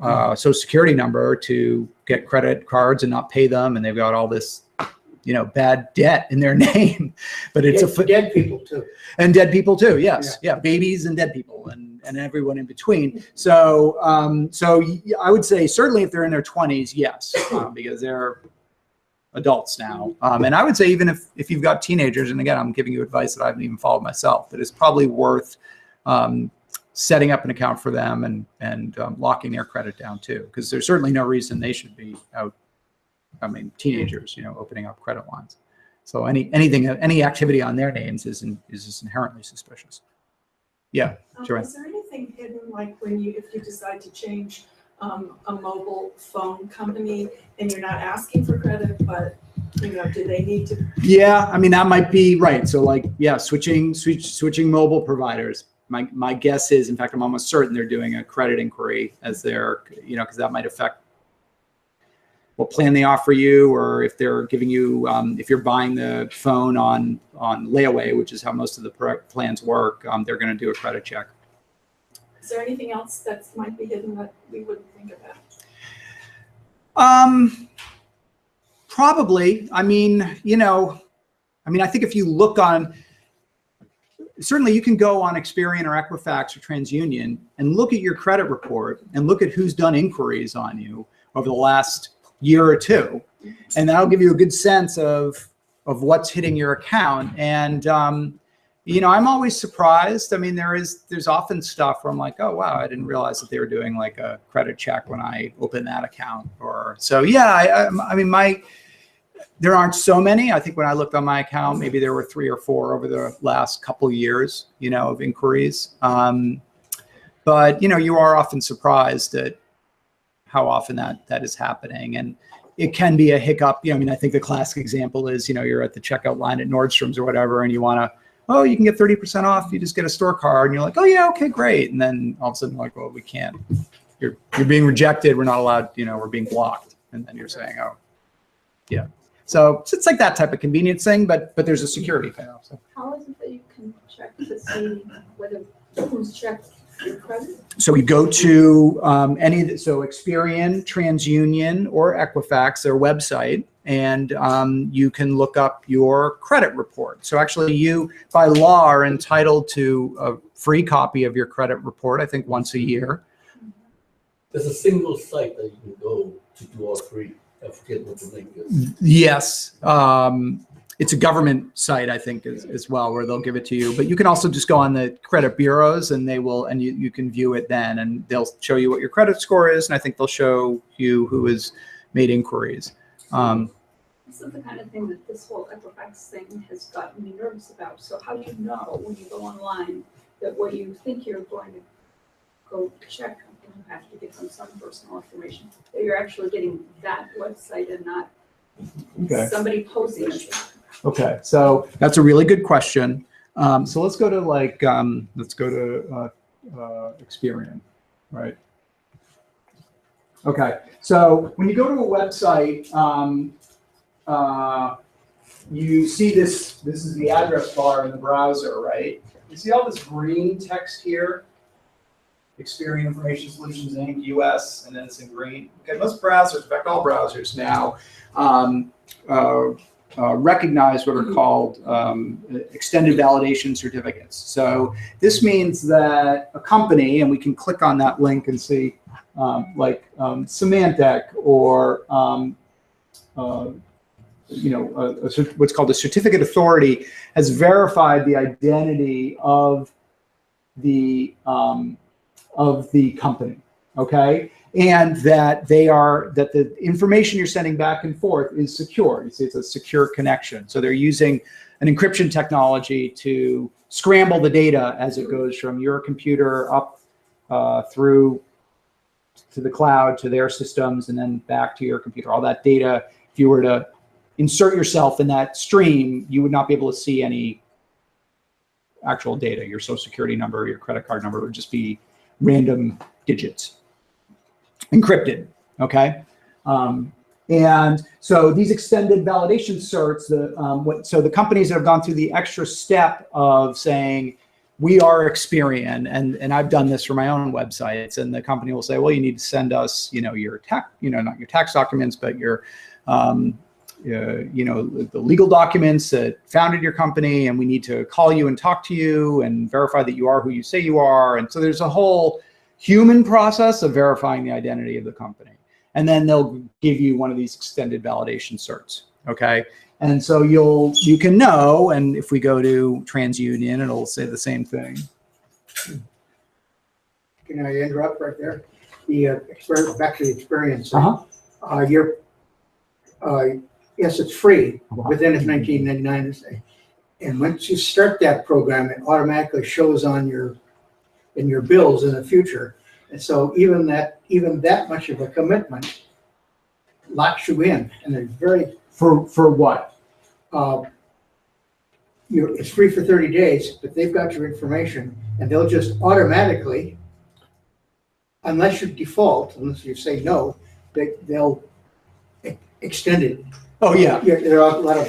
Social Security number to get credit cards and not pay them. And they've got all this, bad debt in their name, but it's dead people too. And dead people too. Yes. Yeah. Babies and dead people and everyone in between. So I would say certainly if they're in their 20s, yes, because they're adults now. And I would say even if you've got teenagers, and again, I'm giving you advice that I haven't even followed myself, that it's probably worth setting up an account for them and locking their credit down too, because there's certainly no reason they should be out. Teenagers, opening up credit lines. So any activity on their names is just inherently suspicious. Yeah, Joanne. Is there anything hidden, like if you decide to change a mobile phone company and you're not asking for credit, but do they need to? Yeah, that might be right. So switching mobile providers. My guess is, in fact, I'm almost certain they're doing a credit inquiry as their, because that might affect what plan they offer you, or if they're giving you, if you're buying the phone on layaway, which is how most of the plans work, they're going to do a credit check. Is there anything else that might be hidden that we wouldn't think about? Probably. I mean, I think if you look on, certainly you can go on Experian or Equifax or TransUnion and look at your credit report and look at who's done inquiries on you over the last year or two. And that'll give you a good sense of what's hitting your account. And, I'm always surprised. I mean, there's often stuff where I'm like, oh, wow, I didn't realize that they were doing like a credit check when I opened that account. There aren't so many. I think when I looked on my account, maybe there were 3 or 4 over the last couple of years, of inquiries. But, you are often surprised at how often that is happening. And it can be a hiccup. I think the classic example is, you're at the checkout line at Nordstrom's or whatever, and you want to, oh, you can get 30% off. You just get a store card. And you're like, oh, yeah, okay, great. And then all of a sudden, like, well, we can't. You're being rejected. We're not allowed, we're being blocked. And then you're saying, oh, yeah. So it's like that type of convenience thing, but there's a security payoff. So. How is it that you can check to see whether who's checked your credit? So we go to so Experian, TransUnion, or Equifax, their website, and you can look up your credit report. So actually you, by law, are entitled to a free copy of your credit report, I think once a year. There's a single site that you can go to do all 3. I forget what the link is. Yes. It's a government site, I think, as well, where they'll give it to you. But you can also just go on the credit bureaus, and you can view it then, and they'll show you what your credit score is, and I think they'll show you who has made inquiries. This is the kind of thing that this whole Equifax thing has gotten me nervous about. So how do you know when you go online that what you think you're going to go check, and you have to give them some personal information, that you're actually getting that website and not somebody posting it? Okay, so that's a really good question. So let's go to Experian, right? Okay, so when you go to a website, you see this is the address bar in the browser, right? You see all this green text here? Experian Information Solutions Inc., US, and then it's in green. Okay, most browsers, in fact, all browsers now, recognize what are called extended validation certificates. So this means that a company, and we can click on that link and see, Symantec or what's called a certificate authority, has verified the identity of the company, okay? And that that the information you're sending back and forth is secure. You see, it's a secure connection. So they're using an encryption technology to scramble the data as it goes from your computer up through to the cloud, to their systems, and then back to your computer. All that data, if you were to insert yourself in that stream, you would not be able to see any actual data. Your social security number, your credit card number would just be random digits, encrypted, okay? And so these extended validation certs, so the companies that have gone through the extra step of saying, we are Experian, and I've done this for my own websites, and the company will say, well, you need to send us, your tax, not your tax documents, but your, the legal documents that founded your company, and we need to call you and talk to you and verify that you are who you say you are. And so there's a whole human process of verifying the identity of the company. And then they'll give you one of these extended validation certs, okay? And so you can know, and if we go to TransUnion, it'll say the same thing. Can I interrupt right there? Back to the experience. Yes, it's free, but then it's $19.99. And once you start that program, it automatically shows on in your bills in the future. And so even that much of a commitment locks you in, and they're very for what? It's free for 30 days, but they've got your information, and they'll just automatically, unless you default, unless you say no, they'll extended. Oh, yeah. Yeah, there are a lot of.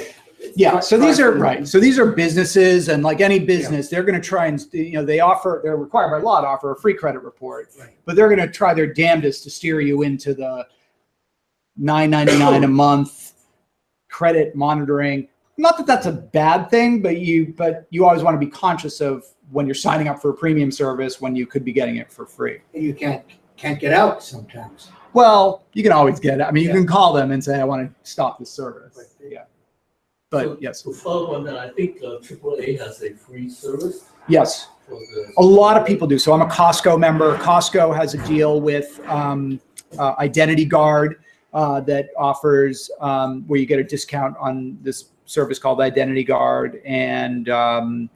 Yeah, so these are right. So these are businesses, and like any business, they're going to try and they're required by law to offer a free credit report, Right. but they're going to try their damnedest to steer you into the $9.99 a month credit monitoring. Not that that's a bad thing, but you always want to be conscious of when you're signing up for a premium service when you could be getting it for free. And you can't get out sometimes. Well, you can always get it. I mean, you Yeah. can call them and say, I want to stop this service. Right. Yeah. But So, yes. To follow on that, I think AAA has a free service Yes. for the. A lot of people do. So I'm a Costco member. Costco has a deal with Identity Guard that offers where you get a discount on this service called Identity Guard. And actually,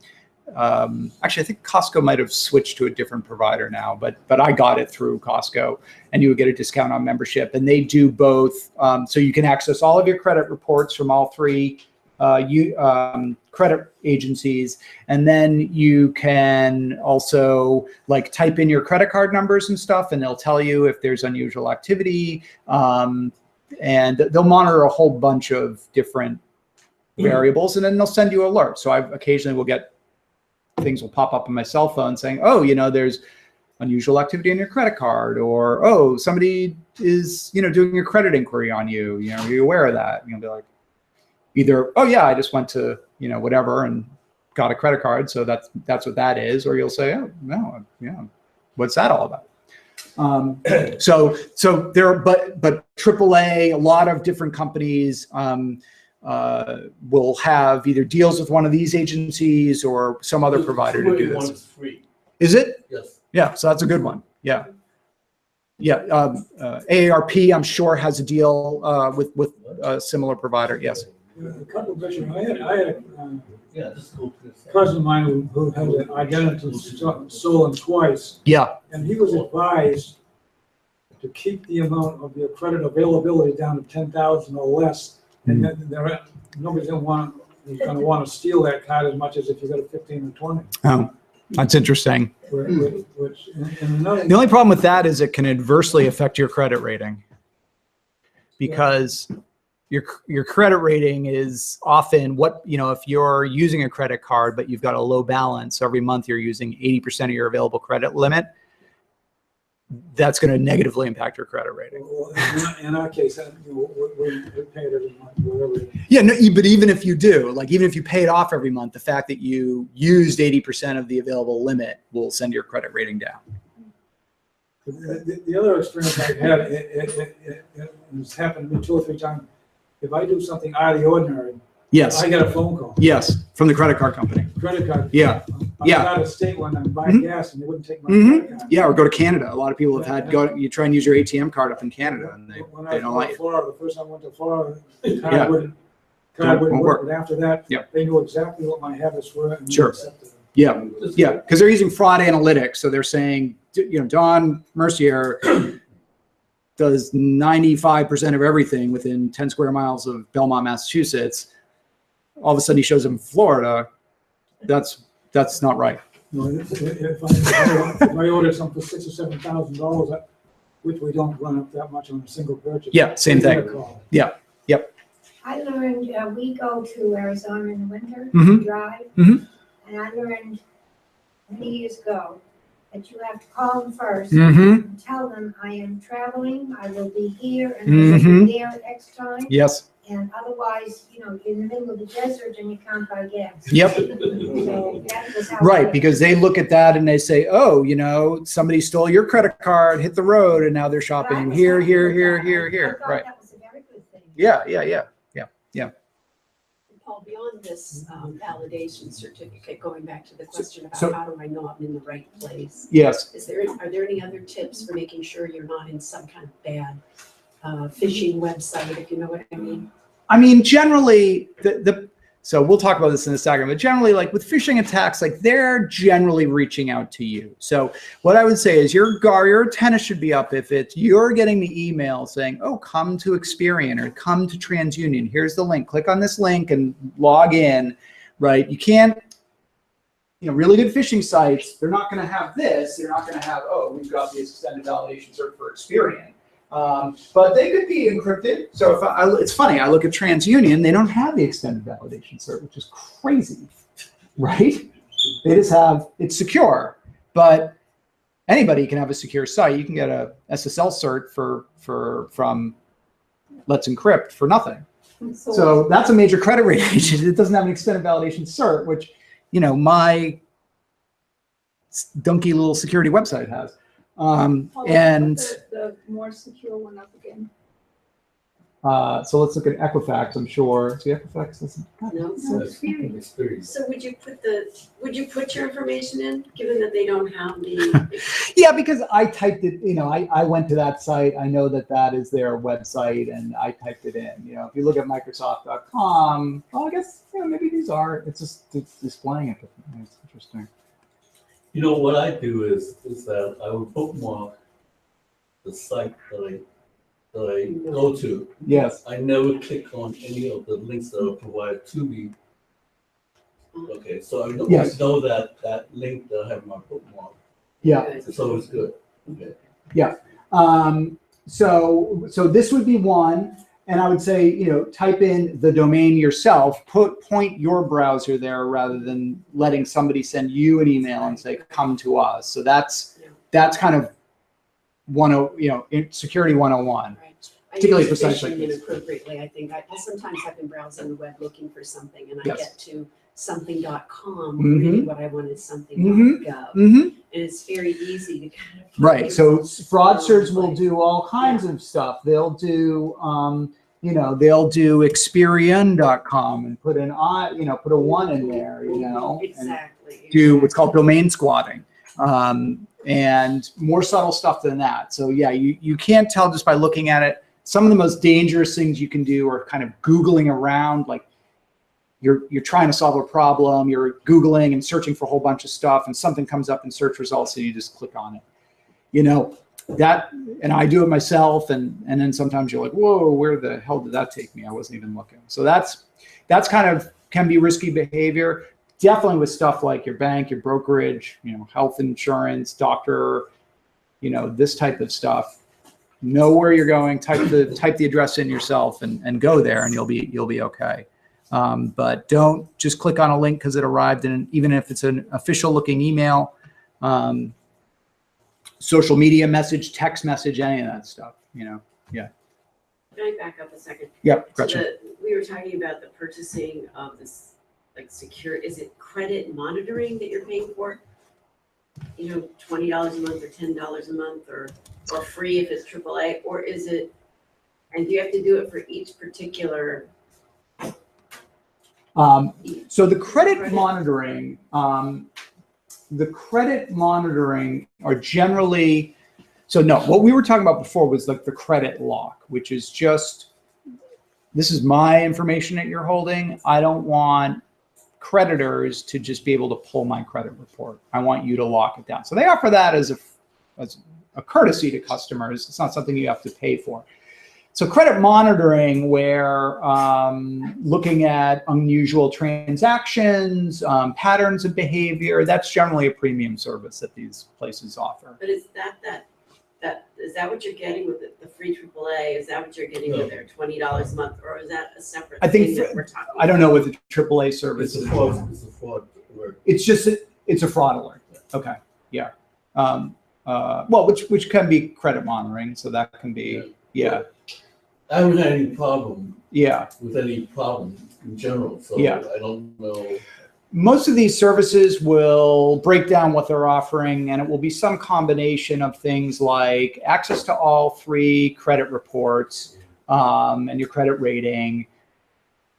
I think Costco might have switched to a different provider now, but I got it through Costco, and you would get a discount on membership. And they do both. So you can access all of your credit reports from all three credit agencies, and then you can also like type in your credit card numbers and stuff, and they'll tell you if there's unusual activity, and they'll monitor a whole bunch of different variables, and then they'll send you alerts. So I occasionally will get things will pop up on my cell phone saying, oh, there's unusual activity on your credit card, or oh, somebody is doing a credit inquiry on you. Are you aware of that? You'll be like, either, oh yeah, I just went to, whatever and got a credit card. So that's what that is. Or you'll say, oh no, what's that all about? So there are, but AAA, a lot of different companies will have either deals with one of these agencies or some other provider to do One this. is free. Is it? Yes. Yeah, so that's a good one. Yeah. Yeah, AARP, I'm sure, has a deal with a similar provider. Yes. A couple of questions. I had Yeah, just go to this. a cousin of mine who had an identity stolen twice, Yeah. and he was advised to keep the amount of your credit availability down to 10,000 or less, and then nobody's going to want to steal that card as much as if you got a 15 or 20. Oh, that's interesting. Which, and another, The only problem with that is it can adversely affect your credit rating, because your credit rating is often if you're using a credit card but you've got a low balance, every month you're using 80% of your available credit limit, that's going to negatively impact your credit rating. in our case, we pay it every month, whatever. Yeah, no, but even if you do, even if you pay it off every month, the fact that you used 80% of the available limit will send your credit rating down. The other experience I've had, it's happened to me 2 or 3 times. If I do something out of the ordinary, Yes. I get a phone call. Yes, from the credit card company. Credit card. Yeah. I'm Yeah. out of state when I'm buying gas and they wouldn't take my credit card. Yeah, or go to Canada. A lot of people have you try and use your ATM card up in Canada, and When they don't I like was it. in Florida, the first time I went to Florida, the Yeah. card wouldn't Won't work. work. But after that, Yep. they knew exactly what my habits were. And they Sure. accepted them. Yeah, yeah, because they're using fraud analytics. So they're saying, Don Mercier does 95% of everything within 10 square miles of Belmont, Massachusetts. All of a sudden he shows up in Florida. That's not right. If I order something for $6,000 or $7,000, which we don't run up that much on a single purchase. Yeah, same we get a thing. call. Yeah, yep. I learned, we go to Arizona in the winter, Mhm. drive, Mhm. and I learned many years ago that you have to call them first Mm-hmm. and tell them, I am traveling, I will be here, and I will be there at X time. Yes. And otherwise, you're in the middle of the desert and you can't buy gas. Yep. So that was how Right, I- because they look at that and they say, oh, somebody stole your credit card, hit the road, and now they're shopping here, here, here, here, here. I Right. thought that was a very good thing. Yeah. Paul, beyond this validation certificate, going back to the question about So- how do I know I'm in the right place? Yes. Are there any other tips for making sure you're not in some kind of bad phishing website, if you know what I mean? I mean, generally, so we'll talk about this in a second, but generally, with phishing attacks, they're generally reaching out to you. So what I would say is your antenna should be up if you're getting the email saying, oh, come to Experian or come to TransUnion. Here's the link. Click on this link and log in, right? You can't, really good phishing sites, they're not going to have this. They're not going to have, oh, we've got the extended validation cert for Experian. But they could be encrypted. So if it's funny, I look at TransUnion, they don't have the extended validation cert, which is crazy, right? They just have, it's secure, but anybody can have a secure site. You can get a SSL cert from Let's Encrypt for nothing. So that's a major credit rating agency. It doesn't have an extended validation cert, which, you know, my dunky little security website has. And The more secure one up again. so let's look at Equifax. I'm sure. See, Equifax doesn't. No. That's fucking experience. So would you put your information in, given that they don't have the? Yeah, because I typed it, you know, I went to that site. I know that that is their website, and I typed it in. You know, if you look at Microsoft.com, well, I guess, you know, maybe these are, it's displaying it differently. It's interesting. You know, what I do is that I will bookmark the site that I go to. Yes. I never click on any of the links that are provided to me. Okay, so I don't Yes. know that link that I have in my bookmark. Yeah. So it's good. Okay. So this would be one, and I would say, you know, type in the domain yourself, point your browser there rather than letting somebody send you an email and say, come to us. So that's kind of security 101. Right. Particularly I for use sites like phishing this. inappropriately. I think sometimes I've been browsing the web looking for something, and I Yes. get to something.com. Mhm. Really, what I want is something.gov, Mm-hmm. and it's very easy to kind of Right. So fraudsters will like- do all kinds of stuff. They'll do, they'll do Experian.com and put put a 1 in there, you know, and Exactly. do what's called domain squatting, and more subtle stuff than that. So yeah, you can't tell just by looking at it. Some of the most dangerous things you can do are kind of Googling around, like you're trying to solve a problem, you're Googling and searching for a whole bunch of stuff, and something comes up in search results and you just click on it. You know, that, and I do it myself, and then sometimes you're like, whoa, where the hell did that take me? I wasn't even looking. So that's kind of can be risky behavior. Definitely with stuff like your bank, your brokerage, you know, health insurance, doctor, you know, this type of stuff. Know where you're going, type the address in yourself and go there, and you'll be okay. But don't just click on a link because it arrived in, even if it's an official looking email, social media message, text message, any of that stuff, you know. Yeah. Can I back up a second? Yep, So Gretchen. we were talking about the purchasing of this, like secure, is it credit monitoring that you're paying for? You know, $20 a month or $10 a month or free if it's AAA, or is it, and do you have to do it for each particular? So the credit monitoring are generally, so no, what we were talking about before was like the credit lock, which is just, this is my information that you're holding. I don't want creditors to just be able to pull my credit report. I want you to lock it down. So they offer that as a courtesy to customers. It's not something you have to pay for. So credit monitoring, where looking at unusual transactions, patterns of behavior, that's generally a premium service that these places offer. But is is that what you're getting with the free AAA? Is that what you're getting with their $20 a month, or is that a separate I think thing that we're talking I don't know what the AAA service It's is. a fraud alert. It's just it's a fraud alert. Okay, yeah. Well, which can be credit monitoring, so that can be I haven't had any problem yeah. with any problem in general, so Yeah. I don't know. Most of these services will break down what they're offering, and it will be some combination of things like access to all 3 credit reports and your credit rating,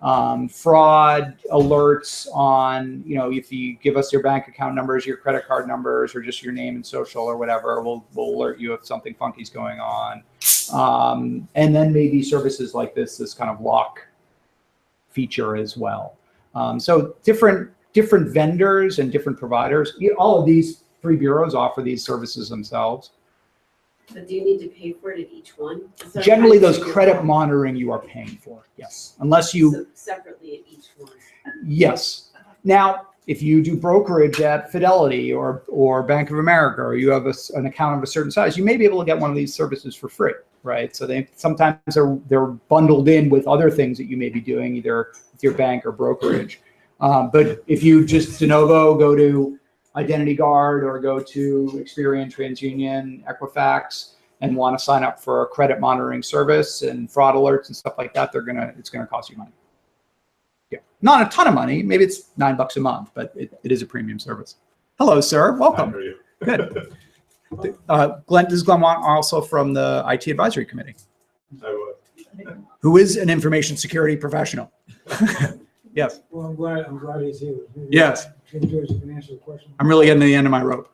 fraud alerts on, you know, if you give us your bank account numbers, your credit card numbers, or just your name and social or whatever, we'll alert you if something funky's going on. And then maybe services like this kind of lock feature as well. So different vendors and different providers, all of these 3 bureaus offer these services themselves. But do you need to pay for it at each one? So Generally, those sometimes credit you're- monitoring you are paying for, yes. Unless you, So separately at each one. yes. Now, if you do brokerage at Fidelity or Bank of America, or you have an account of a certain size, you may be able to get one of these services for free, right? So they sometimes they're bundled in with other things that you may be doing, either with your bank or brokerage. But if you just de novo go to Identity Guard or go to Experian, TransUnion, Equifax, and want to sign up for a credit monitoring service and fraud alerts and stuff like that, it's gonna cost you money. Yeah, not a ton of money. Maybe it's $9 a month, but it is a premium service. Hello, sir. Welcome. How are you? Good. Glenn, this is Glenn Wong, also from the IT Advisory Committee, who is an information security professional. Yes. Well, I'm glad he's here. Maybe Yes. maybe George can answer the question. I'm really getting to the end of my rope.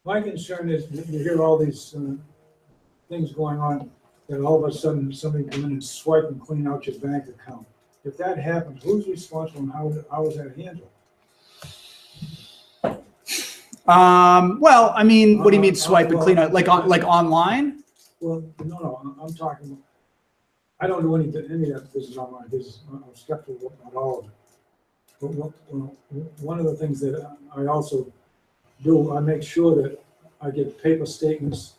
My concern is you hear all these things going on, that all of a sudden somebody come in and swipe and clean out your bank account. If that happens, who's responsible and how is that handled? Well, I mean, what do you mean swipe and clean out? Like online? Well, no, I'm talking, I don't do any of that business online business. I'm skeptical about all of it. But one of the things that I also do, I make sure that I get paper statements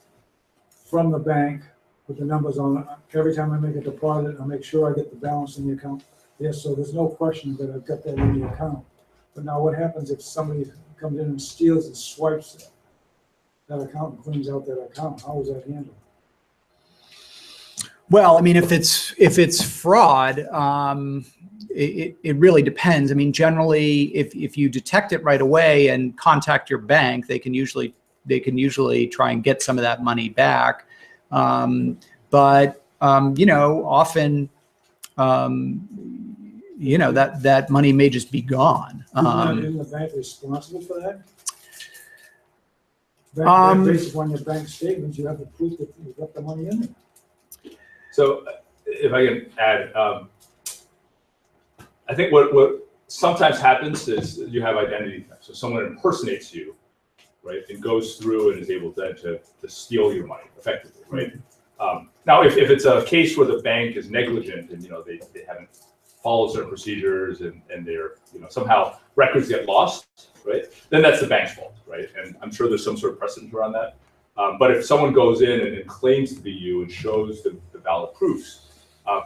from the bank with the numbers on it. Every time I make a deposit, I make sure I get the balance in the account. Yes, so there's no question that I've got that in the account. But now what happens if somebody comes in and steals and swipes that account and cleans out that account? How is that handled? Well, I mean, if it's fraud, it really depends. I mean, generally, if you detect it right away and contact your bank, they can usually try and get some of that money back. But you know, often, you know, that money may just be gone. Isn't the bank responsible for that? Based upon your bank statements, you have to prove that you've got the money in there. So if I can add, I think what sometimes happens is you have identity theft. So someone impersonates you, right, and goes through and is able then to steal your money effectively, right? Now, if it's a case where the bank is negligent and, you know, they haven't followed certain procedures and they're, you know, somehow records get lost, right, then that's the bank's fault, right? And I'm sure there's some sort of precedent around that. But if someone goes in and claims to be you and shows the valid proofs,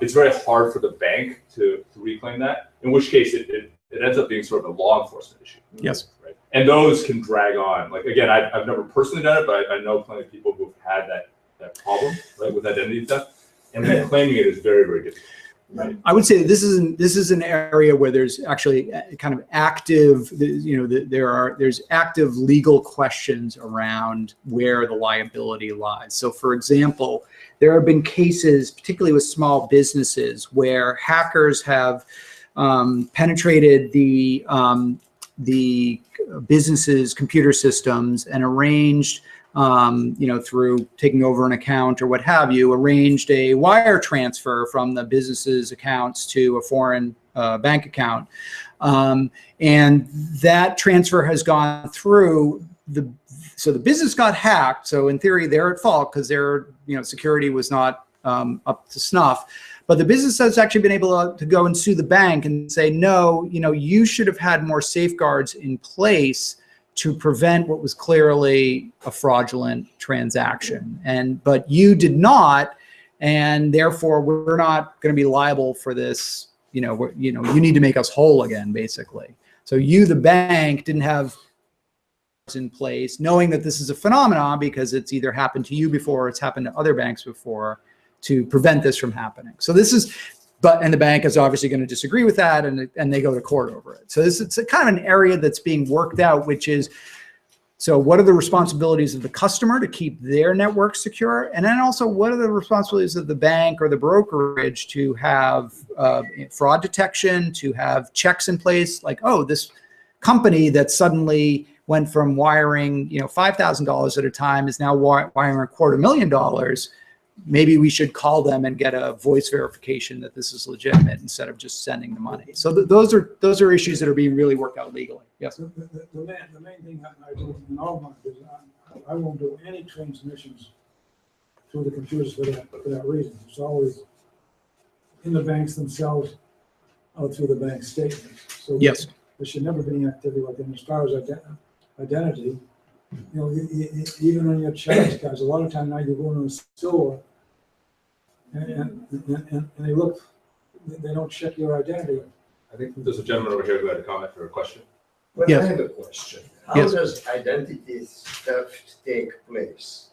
it's very hard for the bank to reclaim that, in which case it ends up being sort of a law enforcement issue. Yes. Right? And those can drag on. Like, again, I've never personally done it, but I know plenty of people who've had that problem, right, with identity theft, and reclaiming it is very, very difficult. Right. I would say that this is an area where there's actually kind of active, you know, there's active legal questions around where the liability lies. So, for example, there have been cases, particularly with small businesses, where hackers have penetrated the business's computer systems and arranged, you know, through taking over an account or what have you, arranged a wire transfer from the business's accounts to a foreign bank account. And that transfer has gone through so the business got hacked. So in theory, they're at fault because their, you know, security was not up to snuff. But the business has actually been able to go and sue the bank and say, no, you know, you should have had more safeguards in place to prevent what was clearly a fraudulent transaction. But you did not, and therefore we're not going to be liable for this. You need to make us whole again, basically. So you, the bank, didn't have in place, knowing that this is a phenomenon because it's either happened to you before or it's happened to other banks before, to prevent this from happening. So this is, and the bank is obviously going to disagree with that, and they go to court over it. So it's a kind of an area that's being worked out, which is, so what are the responsibilities of the customer to keep their network secure? And then also, what are the responsibilities of the bank or the brokerage to have fraud detection, to have checks in place, like, oh, this company that suddenly went from wiring, you know, $5,000 at a time is now wiring $250,000. Maybe we should call them and get a voice verification that this is legitimate instead of just sending the money. So those are issues that are being really worked out legally. Yes. The main thing I do in all my business, I won't do any transmissions through the computers for that reason. It's always in the banks themselves. out through the bank statement. So Yes. there should never be any activity like that. And as far as identity, you know, even on your charge cards, a lot of time now you go into a store and they look, they don't check your identity. I think there's a gentleman over here who had a comment or a question. Well, Yes. I have a question. How Yes. does identity theft take place?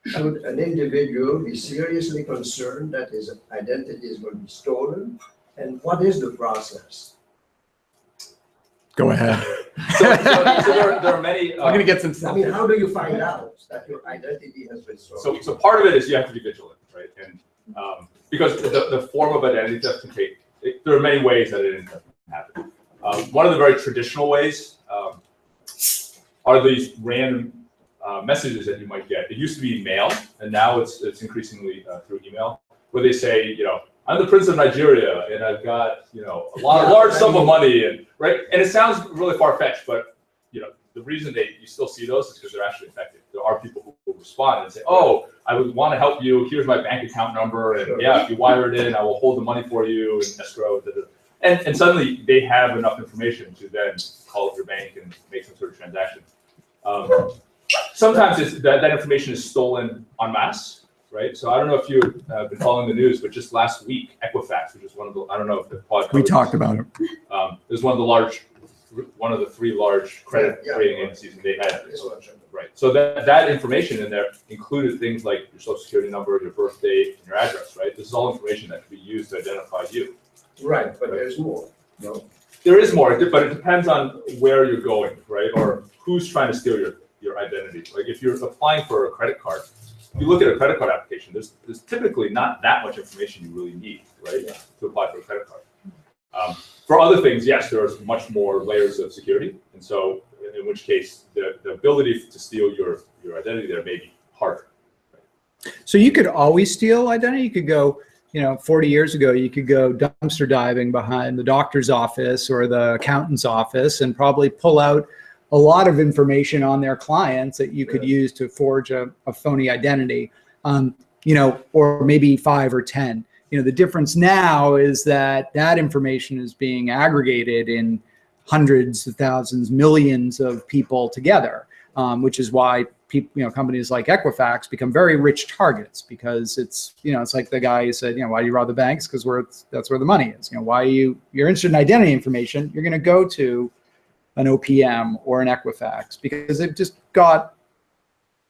Should an individual be seriously concerned that his identity is going to be stolen? And what is the process? Go ahead. So there are many. I'm going to get some I stuff. mean, how do you find out that your identity has been stolen? So part of it is you have to be vigilant, right? And because the form of identity theft can take, there are many ways that it can happen. One of the very traditional ways are these random messages that you might get. It used to be mail, and now it's increasingly through email, where they say, you know, I'm the Prince of Nigeria, and I've got, you know, a large sum of money, and right. And it sounds really far fetched, but you know, the reason you still see those is because they're actually effective. There are people who will respond and say, oh, I would want to help you. Here's my bank account number, and yeah, if you wire it in, I will hold the money for you in escrow. And suddenly they have enough information to then call up your bank and make some sort of transaction. Sometimes that information is stolen en masse. Right, so I don't know if you've been following the news, but just last week, Equifax, which is one of the, I don't know if the pod We covers talked this. about it. It was one of the three large credit rating agencies, and they had right. So that information in there included things like your social security number, your birth date, and your address. Right, this is all information that can be used to identify you. Right, but there's more. No. There is more, but it depends on where you're going, right, or who's trying to steal your identity. Like if you're applying for a credit card. If you look at a credit card application, there's typically not that much information you really need, right, to apply for a credit card. For other things, yes, there's much more layers of security, and so in which case the ability to steal your identity there may be harder. Right? So you could always steal identity. You could go, you know, 40 years ago, you could go dumpster diving behind the doctor's office or the accountant's office and probably pull out a lot of information on their clients that you could use to forge a phony identity, you know, or maybe 5 or 10. You know, the difference now is that information is being aggregated in hundreds of thousands, millions of people together, which is why people, you know, companies like Equifax become very rich targets, because it's, you know, it's like the guy who said, you know, why do you rob the banks? Because that's where the money is. You know, why you're interested in identity information, you're going to go to an OPM or an Equifax because they've just got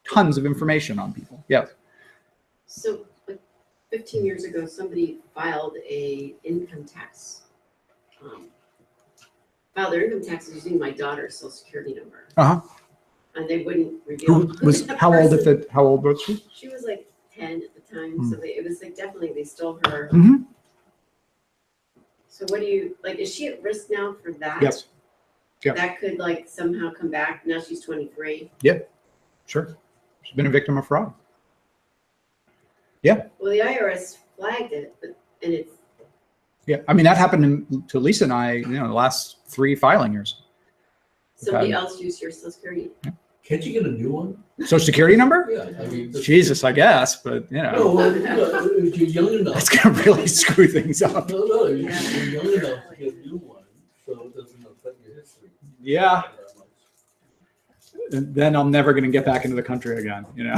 tons of information on people. Yes. So like 15 years ago, somebody filed a income tax, filed their income taxes using my daughter's social security number. Uh-huh. And they wouldn't reveal. How old was she? She was like 10 at the time, so it was like definitely they stole her. Mm-hmm. So what do you, like, is she at risk now for that? Yes. Yeah. That could like somehow come back. Now she's 23. Yeah, sure. She's been a victim of fraud. Yeah. Well, the IRS flagged it, and it's. Yeah, I mean, that happened to Lisa and I, you know, the last 3 filing years. Somebody else used your social security. Yeah. Can't you get a new one? Social security number? Yeah, I mean. Jesus, I guess, but you know. No, well, if you're young enough. That's gonna really screw things up. No, you're young enough to get a new one, so it doesn't affect your history. Yeah. And then I'm never gonna get back into the country again, you know.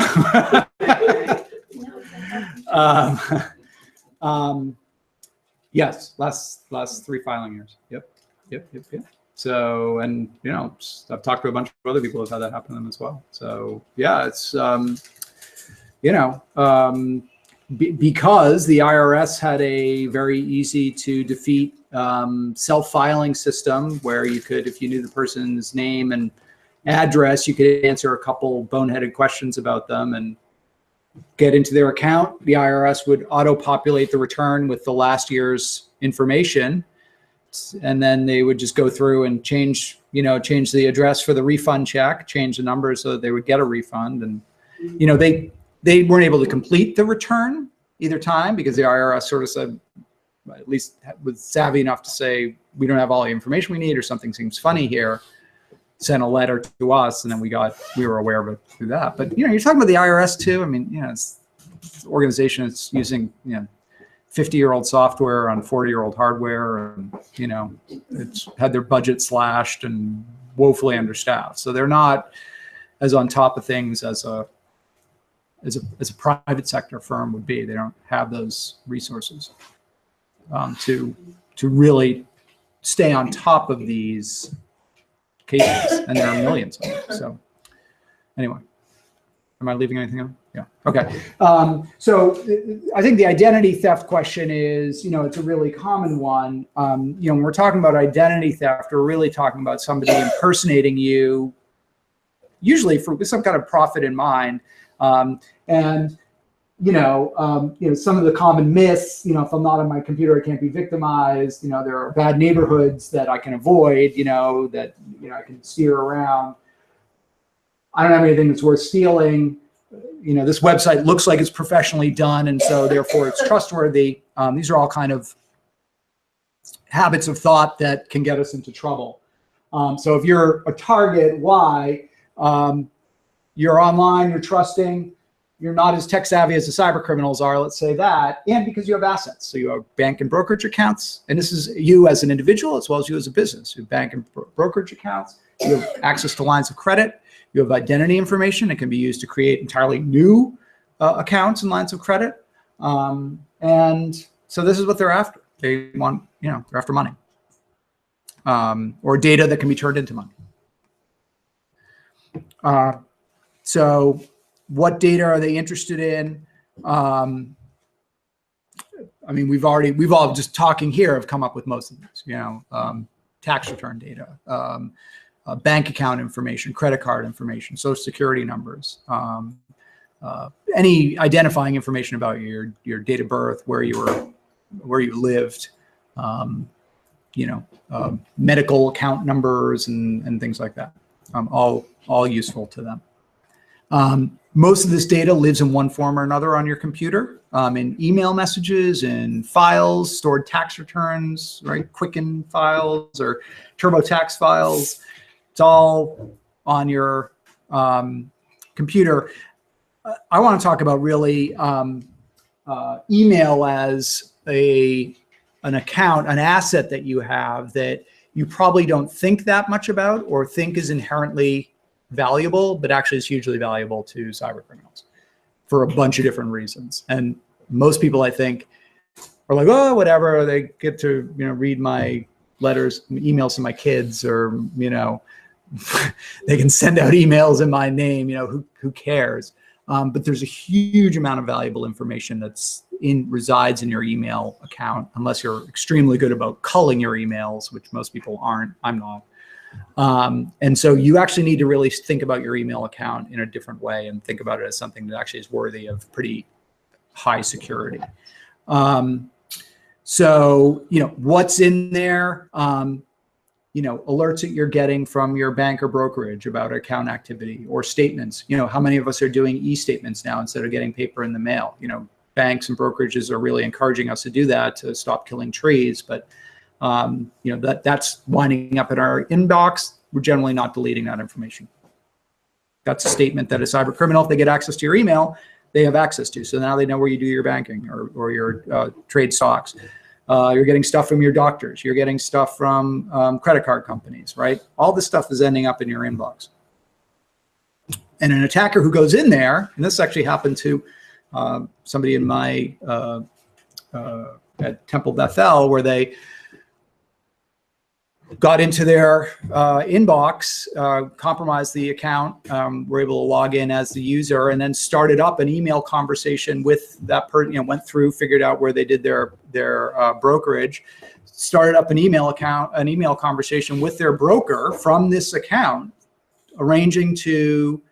Yes, last 3 filing years. Yep. So, and you know, I've talked to a bunch of other people who've had that happen to them as well. So yeah, it's you know, because the IRS had a very easy to defeat self-filing system where you could, if you knew the person's name and address, you could answer a couple boneheaded questions about them and get into their account. The IRS would auto-populate the return with the last year's information, and then they would just go through and change the address for the refund check, change the numbers so that they would get a refund. And you know, they weren't able to complete the return either time because the IRS sort of said, at least was savvy enough to say, we don't have all the information we need, or something seems funny here. Sent a letter to us, and then we were aware of it through that. But you know, you're talking about the IRS too. I mean, you know, it's an organization that's using, you know, 50-year-old software on 40-year-old hardware, and it's had their budget slashed and woefully understaffed. So they're not as on top of things as a private sector firm would be. They don't have those resources to really stay on top of these cases, and there are millions of them. So anyway, am I leaving anything out? Yeah. Okay. So I think the identity theft question is, it's a really common one. When we're talking about identity theft, we're really talking about somebody impersonating you, usually with some kind of profit in mind. Some of the common myths, if I'm not on my computer, I can't be victimized. There are bad neighborhoods that I can avoid, that, I can steer around. I don't have anything that's worth stealing. This website looks like it's professionally done, and so therefore it's trustworthy. These are all kind of habits of thought that can get us into trouble. So if you're a target, why? You're online, you're trusting, you're not as tech savvy as the cyber criminals are, let's say that, and because you have assets. So you have bank and brokerage accounts, and this is you as an individual as well as you as a business. You have bank and brokerage accounts, you have access to lines of credit, you have identity information that can be used to create entirely new accounts and lines of credit. And so this is what they're after. They want, they're after money or data that can be turned into money. So what data are they interested in? We've all just talking here have come up with most of this, tax return data, bank account information, credit card information, social security numbers, any identifying information about your date of birth, where you lived, medical account numbers and things like that, all useful to them. Most of this data lives in one form or another on your computer, in email messages, in files, stored tax returns, right? Quicken files or TurboTax files. It's all on your computer. I want to talk about really email as an account, an asset that you have that you probably don't think that much about or think is inherently valuable, but actually is hugely valuable to cyber criminals for a bunch of different reasons. And most people, I think, are like, oh, whatever. They get to read my letters, emails to my kids, or they can send out emails in my name. Who cares? But there's a huge amount of valuable information that's resides in your email account, unless you're extremely good about culling your emails, which most people aren't. I'm not. And so you actually need to really think about your email account in a different way and think about it as something that actually is worthy of pretty high security. So, what's in there, alerts that you're getting from your bank or brokerage about account activity, or statements. How many of us are doing e-statements now instead of getting paper in the mail? Banks and brokerages are really encouraging us to do that to stop killing trees, but that's winding up in our inbox. We're generally not deleting that information. That's a statement that a cyber criminal, if they get access to your email, they have access to. So now they know where you do your banking or your trade stocks. You're getting stuff from your doctors. You're getting stuff from credit card companies, right? All this stuff is ending up in your inbox. And an attacker who goes in there, and this actually happened to somebody in my at Temple Bethel, where they got into their inbox, compromised the account, were able to log in as the user, and then started up an email conversation with that person. Went through, figured out where they did their brokerage, started up an email conversation with their broker from this account, arranging to,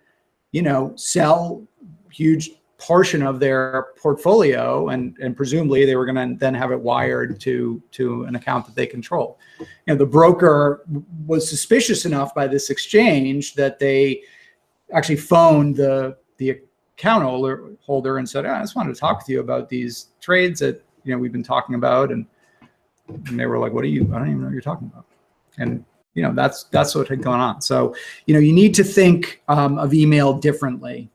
sell huge portion of their portfolio, and presumably they were going to then have it wired to an account that they control. The broker was suspicious enough by this exchange that they actually phoned the account holder and said, I just wanted to talk with you about these trades that we've been talking about, and they were like, I don't even know what you're talking about. And that's what had gone on. So you need to think of email differently.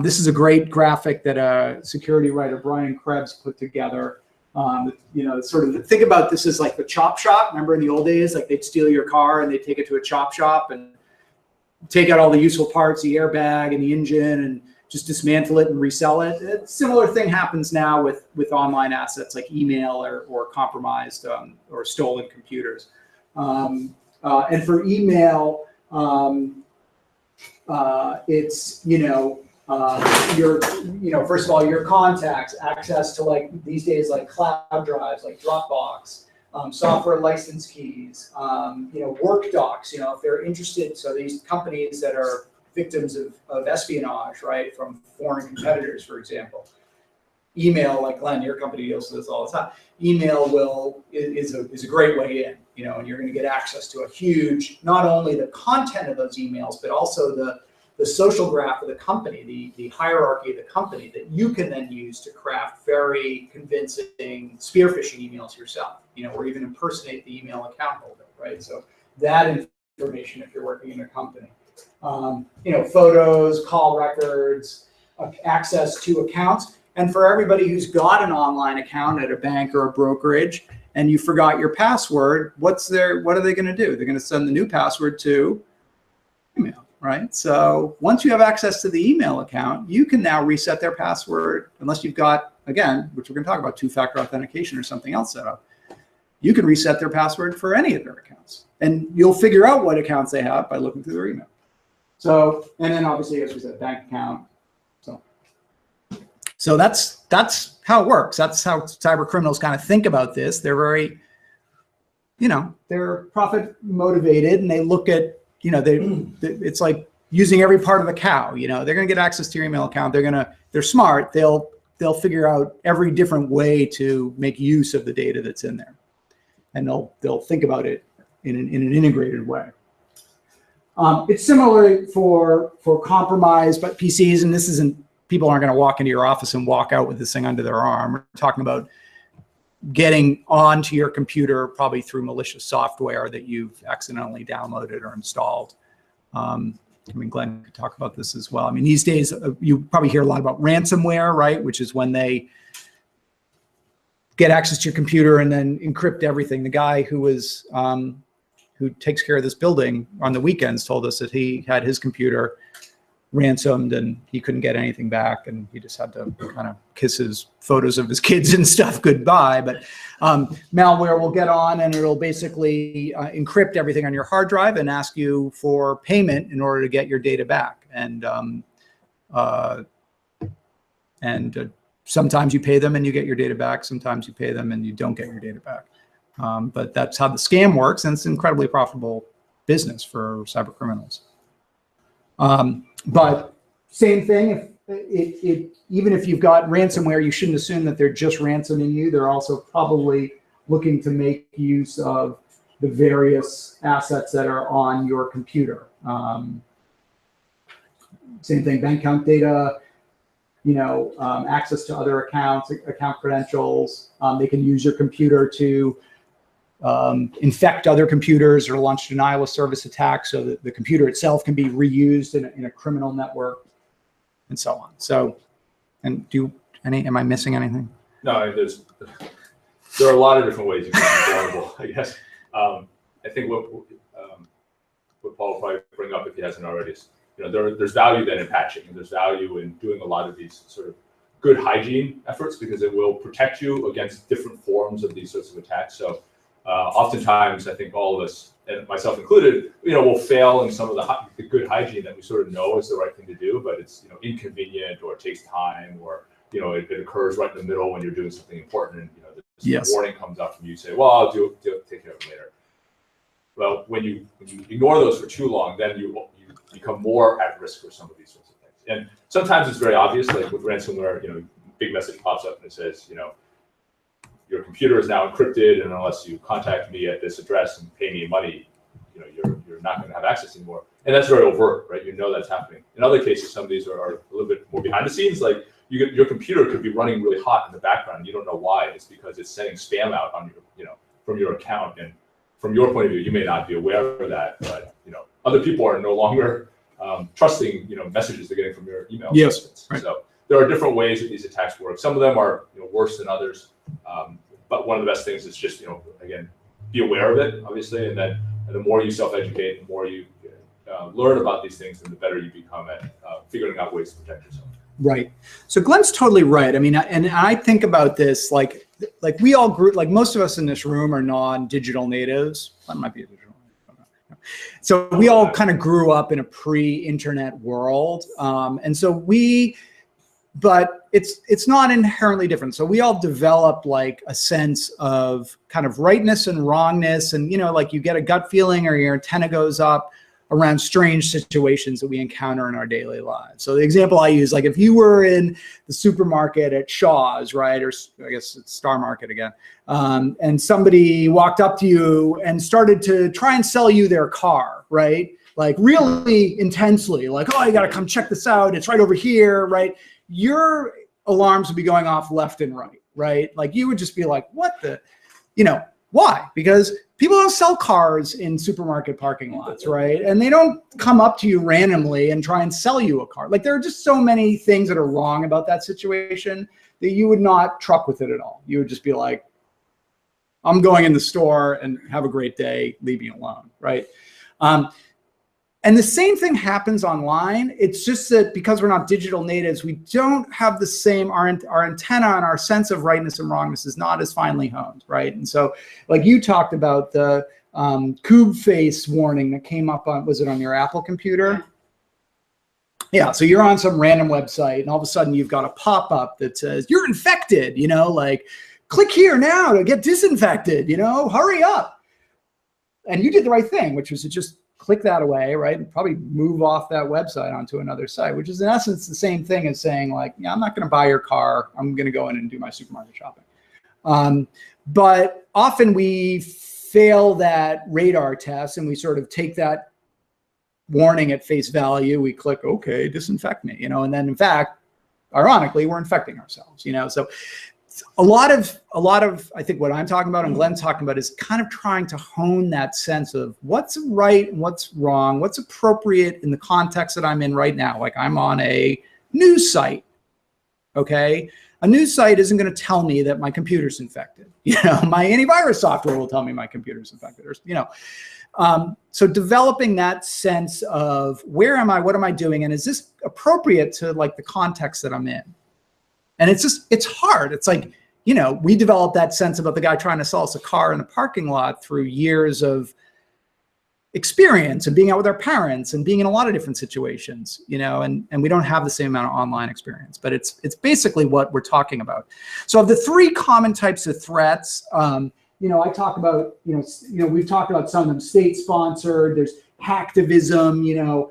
This is a great graphic that a security writer, Brian Krebs, put together. You know, sort of think about this as like the chop shop. Remember in the old days, like they'd steal your car and they'd take it to a chop shop and take out all the useful parts, the airbag and the engine, and just dismantle it and resell it. A similar thing happens now with online assets like email or compromised or stolen computers. And for email, it's, first of all, your contacts, access to like these days, like cloud drives, like Dropbox, software license keys, work docs, if they're interested. So these companies that are victims of espionage, right, from foreign competitors, for example. Email, like Glenn, your company deals with this all the time. Email is a great way in, and you're going to get access to a huge, not only the content of those emails, but also the social graph of the company, the hierarchy of the company that you can then use to craft very convincing spear phishing emails yourself, or even impersonate the email account holder, right? So that information, if you're working in a company. Photos, call records, access to accounts. And for everybody who's got an online account at a bank or a brokerage and you forgot your password, what are they going to do? They're going to send the new password to email, right? So once you have access to the email account, you can now reset their password, unless you've got, again, which we're going to talk about, two-factor authentication or something else set up. You can reset their password for any of their accounts. And you'll figure out what accounts they have by looking through their email. So, and then obviously, as we said, bank account. So that's how it works. That's how cyber criminals kind of think about this. They're very, they're profit motivated, and they look at, it's like using every part of the cow. They're going to get access to your email account. They're smart. They'll figure out every different way to make use of the data that's in there, and they'll think about it in an integrated way. It's similar for compromised but PCs, and this isn't, people aren't going to walk into your office and walk out with this thing under their arm. We're talking about getting onto your computer probably through malicious software that you've accidentally downloaded or installed. Glenn could talk about this as well. These days, you probably hear a lot about ransomware, right? Which is when they get access to your computer and then encrypt everything. The guy who takes care of this building on the weekends told us that he had his computer ransomed and he couldn't get anything back, and he just had to kind of kiss his photos of his kids and stuff goodbye. But malware will get on and it'll basically encrypt everything on your hard drive and ask you for payment in order to get your data back. And sometimes you pay them and you get your data back. Sometimes you pay them and you don't get your data back. But that's how the scam works, and it's an incredibly profitable business for cyber criminals. But same thing, even if you've got ransomware, you shouldn't assume that they're just ransoming you. They're also probably looking to make use of the various assets that are on your computer. Same thing, bank account data, access to other accounts, account credentials. They can use your computer to infect other computers or launch denial of service attacks so that the computer itself can be reused in a criminal network, and so on. So, and am I missing anything? No, there are a lot of different ways you can be vulnerable, I guess. I think what Paul will probably bring up, if he hasn't already, is, there's value then in patching, and there's value in doing a lot of these sort of good hygiene efforts, because it will protect you against different forms of these sorts of attacks. So oftentimes, I think all of us, and myself included, will fail in some of the good hygiene that we sort of know is the right thing to do, but it's inconvenient, or it takes time, or it occurs right in the middle when you're doing something important, and this warning comes up from you, say, well, I'll take care of it later. Well, when you ignore those for too long, then you become more at risk for some of these sorts of things. And sometimes it's very obvious, like with ransomware, big message pops up and it says, your computer is now encrypted, and unless you contact me at this address and pay me money, you're not going to have access anymore. And that's very overt, right? That's happening. In other cases, some of these are a little bit more behind the scenes. Like your computer could be running really hot in the background. You don't know why. It's because it's sending spam out on from your account. And from your point of view, you may not be aware of that, but other people are no longer trusting messages they're getting from your email. Yes. Right. So there are different ways that these attacks work. Some of them are worse than others. But one of the best things is just, again, be aware of it, obviously, and then the more you self-educate, the more you learn about these things, and the better you become at figuring out ways to protect yourself. Right. So Glenn's totally right. I mean, and I think about this, like we all grew, like most of us in this room are non-digital natives. That might be a digital native. So we all kind of grew up in a pre-internet world. And so but it's not inherently different. So we all develop like a sense of kind of rightness and wrongness. And, like you get a gut feeling or your antenna goes up around strange situations that we encounter in our daily lives. So the example I use, like if you were in the supermarket at Shaw's, right, or I guess it's Star Market again, and somebody walked up to you and started to try and sell you their car, right, like really intensely, like, oh, you got to come check this out. It's right over here, right? Your alarms would be going off left and right, right? Like you would just be like, what the, why? Because people don't sell cars in supermarket parking lots, right? And they don't come up to you randomly and try and sell you a car. Like there are just so many things that are wrong about that situation that you would not truck with it at all. You would just be like, I'm going in the store and have a great day, leave me alone, right? And the same thing happens online. It's just that because we're not digital natives, we don't have the same, our antenna and our sense of rightness and wrongness is not as finely honed, right? And so like you talked about the cube face warning that came up on, was it on your Apple computer? Yeah, so you're on some random website and all of a sudden you've got a pop-up that says, you're infected, like click here now to get disinfected, hurry up. And you did the right thing, which was to just click that away, right? And probably move off that website onto another site, which is in essence the same thing as saying like, yeah, I'm not going to buy your car. I'm going to go in and do my supermarket shopping. But often we fail that radar test and we sort of take that warning at face value. We click, okay, disinfect me, and then in fact, ironically, we're infecting ourselves, So a lot of I think what I'm talking about and Glenn's talking about is kind of trying to hone that sense of what's right and what's wrong, what's appropriate in the context that I'm in right now. Like I'm on a news site, okay? A news site isn't going to tell me that my computer's infected. My antivirus software will tell me my computer's infected, or, so developing that sense of where am I, what am I doing, and is this appropriate to like the context that I'm in? And it's hard. It's like, we developed that sense about the guy trying to sell us a car in a parking lot through years of experience and being out with our parents and being in a lot of different situations, and we don't have the same amount of online experience, but it's basically what we're talking about. So of the three common types of threats, I talk about, we've talked about some of them, state-sponsored, there's hacktivism,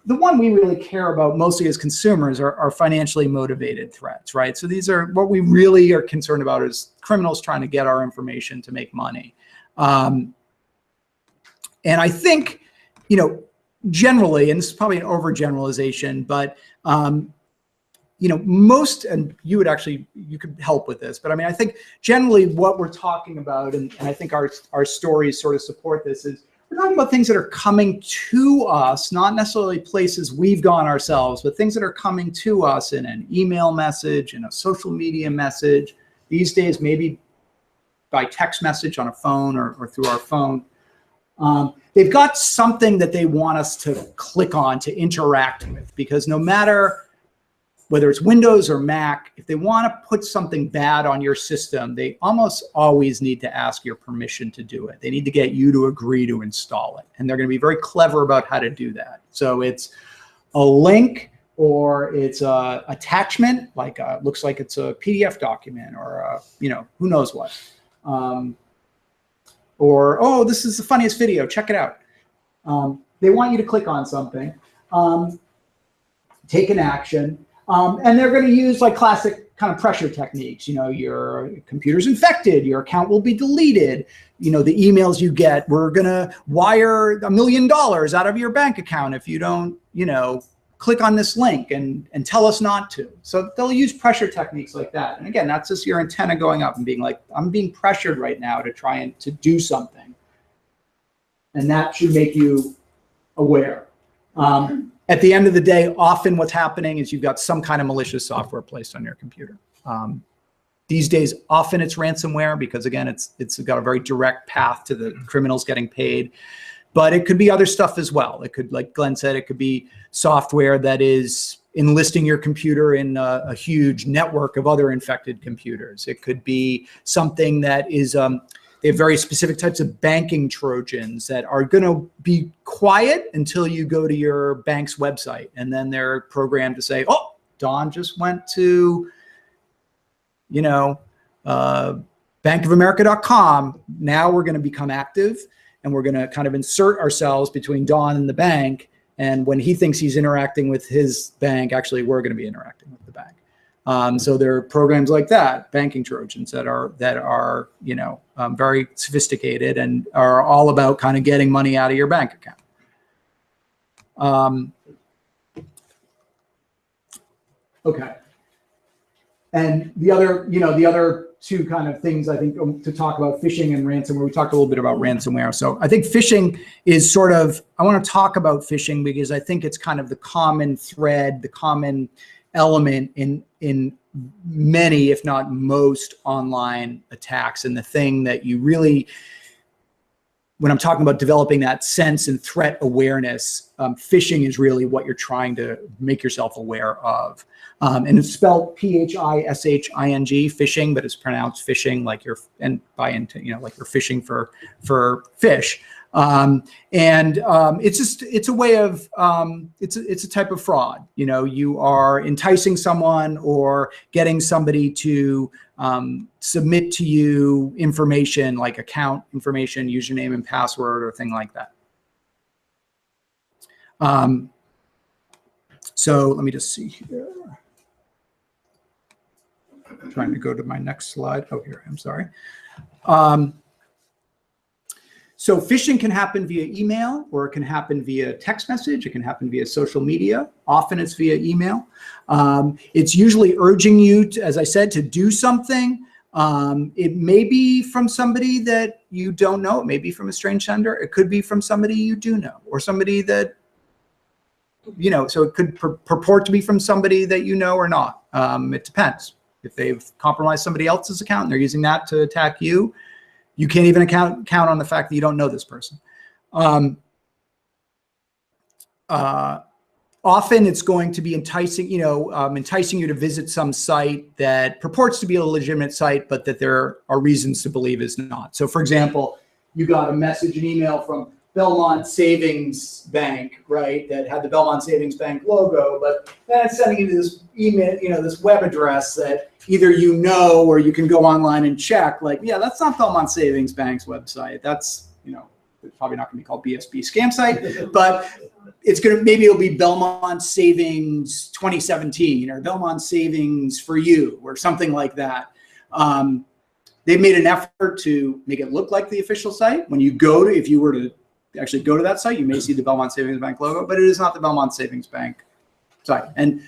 the one we really care about mostly as consumers are financially motivated threats, right? So these are what we really are concerned about is criminals trying to get our information to make money. And I think, generally, and this is probably an overgeneralization, but, most, and you could help with this, but I think generally what we're talking about, and I think our stories sort of support this, is we're talking about things that are coming to us, not necessarily places we've gone ourselves, but things that are coming to us in an email message, in a social media message, these days maybe by text message on a phone or through our phone. They've got something that they want us to click on to interact with, because no matter whether it's Windows or Mac, if they want to put something bad on your system, they almost always need to ask your permission to do it. They need to get you to agree to install it. And they're going to be very clever about how to do that. So it's a link or it's a attachment, like looks like it's a PDF document or who knows what. Or, oh, this is the funniest video, check it out. They want you to click on something, take an action. And they're going to use like classic kind of pressure techniques. Your computer's infected, your account will be deleted. The emails you get, we're going to wire $1 million out of your bank account if you don't, click on this link and tell us not to. So they'll use pressure techniques like that. And again, that's just your antenna going up and being like, I'm being pressured right now to try and to do something. And that should make you aware. At the end of the day, often what's happening is you've got some kind of malicious software placed on your computer. These days, often it's ransomware because again, it's got a very direct path to the criminals getting paid. But it could be other stuff as well. It could, like Glenn said, it could be software that is enlisting your computer in a huge network of other infected computers. It could be something that is, they have very specific types of banking Trojans that are going to be quiet until you go to your bank's website. And then they're programmed to say, oh, Don just went to, bankofamerica.com. Now we're going to become active. And we're going to kind of insert ourselves between Don and the bank. And when he thinks he's interacting with his bank, actually, we're going to be interacting with the bank. So there are programs like that, banking Trojans that are very sophisticated and are all about kind of getting money out of your bank account. Okay. And the other two kind of things I think to talk about phishing and ransomware. We talked a little bit about ransomware. So I think phishing is sort of, I want to talk about phishing because I think it's kind of the common thread, the common element in many, if not most, online attacks. And the thing that you really, when I'm talking about developing that sense and threat awareness, phishing is really what you're trying to make yourself aware of. And it's spelled phishing, phishing, but it's pronounced phishing, like you're like you're fishing for fish. It's a way of it's a type of fraud. You are enticing someone or getting somebody to submit to you information like account information, username and password, or thing like that. So let me just see here. I'm trying to go to my next slide. Oh, here, I'm sorry. So phishing can happen via email, or it can happen via text message. It can happen via social media. Often it's via email. It's usually urging you, as I said, to do something. It may be from somebody that you don't know. It may be from a strange sender. It could be from somebody you do know, or somebody that, so it could purport to be from somebody that you know or not. It depends. If they've compromised somebody else's account and they're using that to attack you, you can't even count on the fact that you don't know this person. Often it's going to be enticing you to visit some site that purports to be a legitimate site, but that there are reasons to believe is not. So for example, you got a message, an email from Belmont Savings Bank, right? That had the Belmont Savings Bank logo, but then it's sending you to this email, this web address that either or you can go online and check, like, yeah, that's not Belmont Savings Bank's website. That's, it's probably not going to be called BSB scam site, but maybe it'll be Belmont Savings 2017 or Belmont Savings for you or something like that. They've made an effort to make it look like the official site. When you if you were to actually go to that site, you may see the Belmont Savings Bank logo, but it is not the Belmont Savings Bank site. And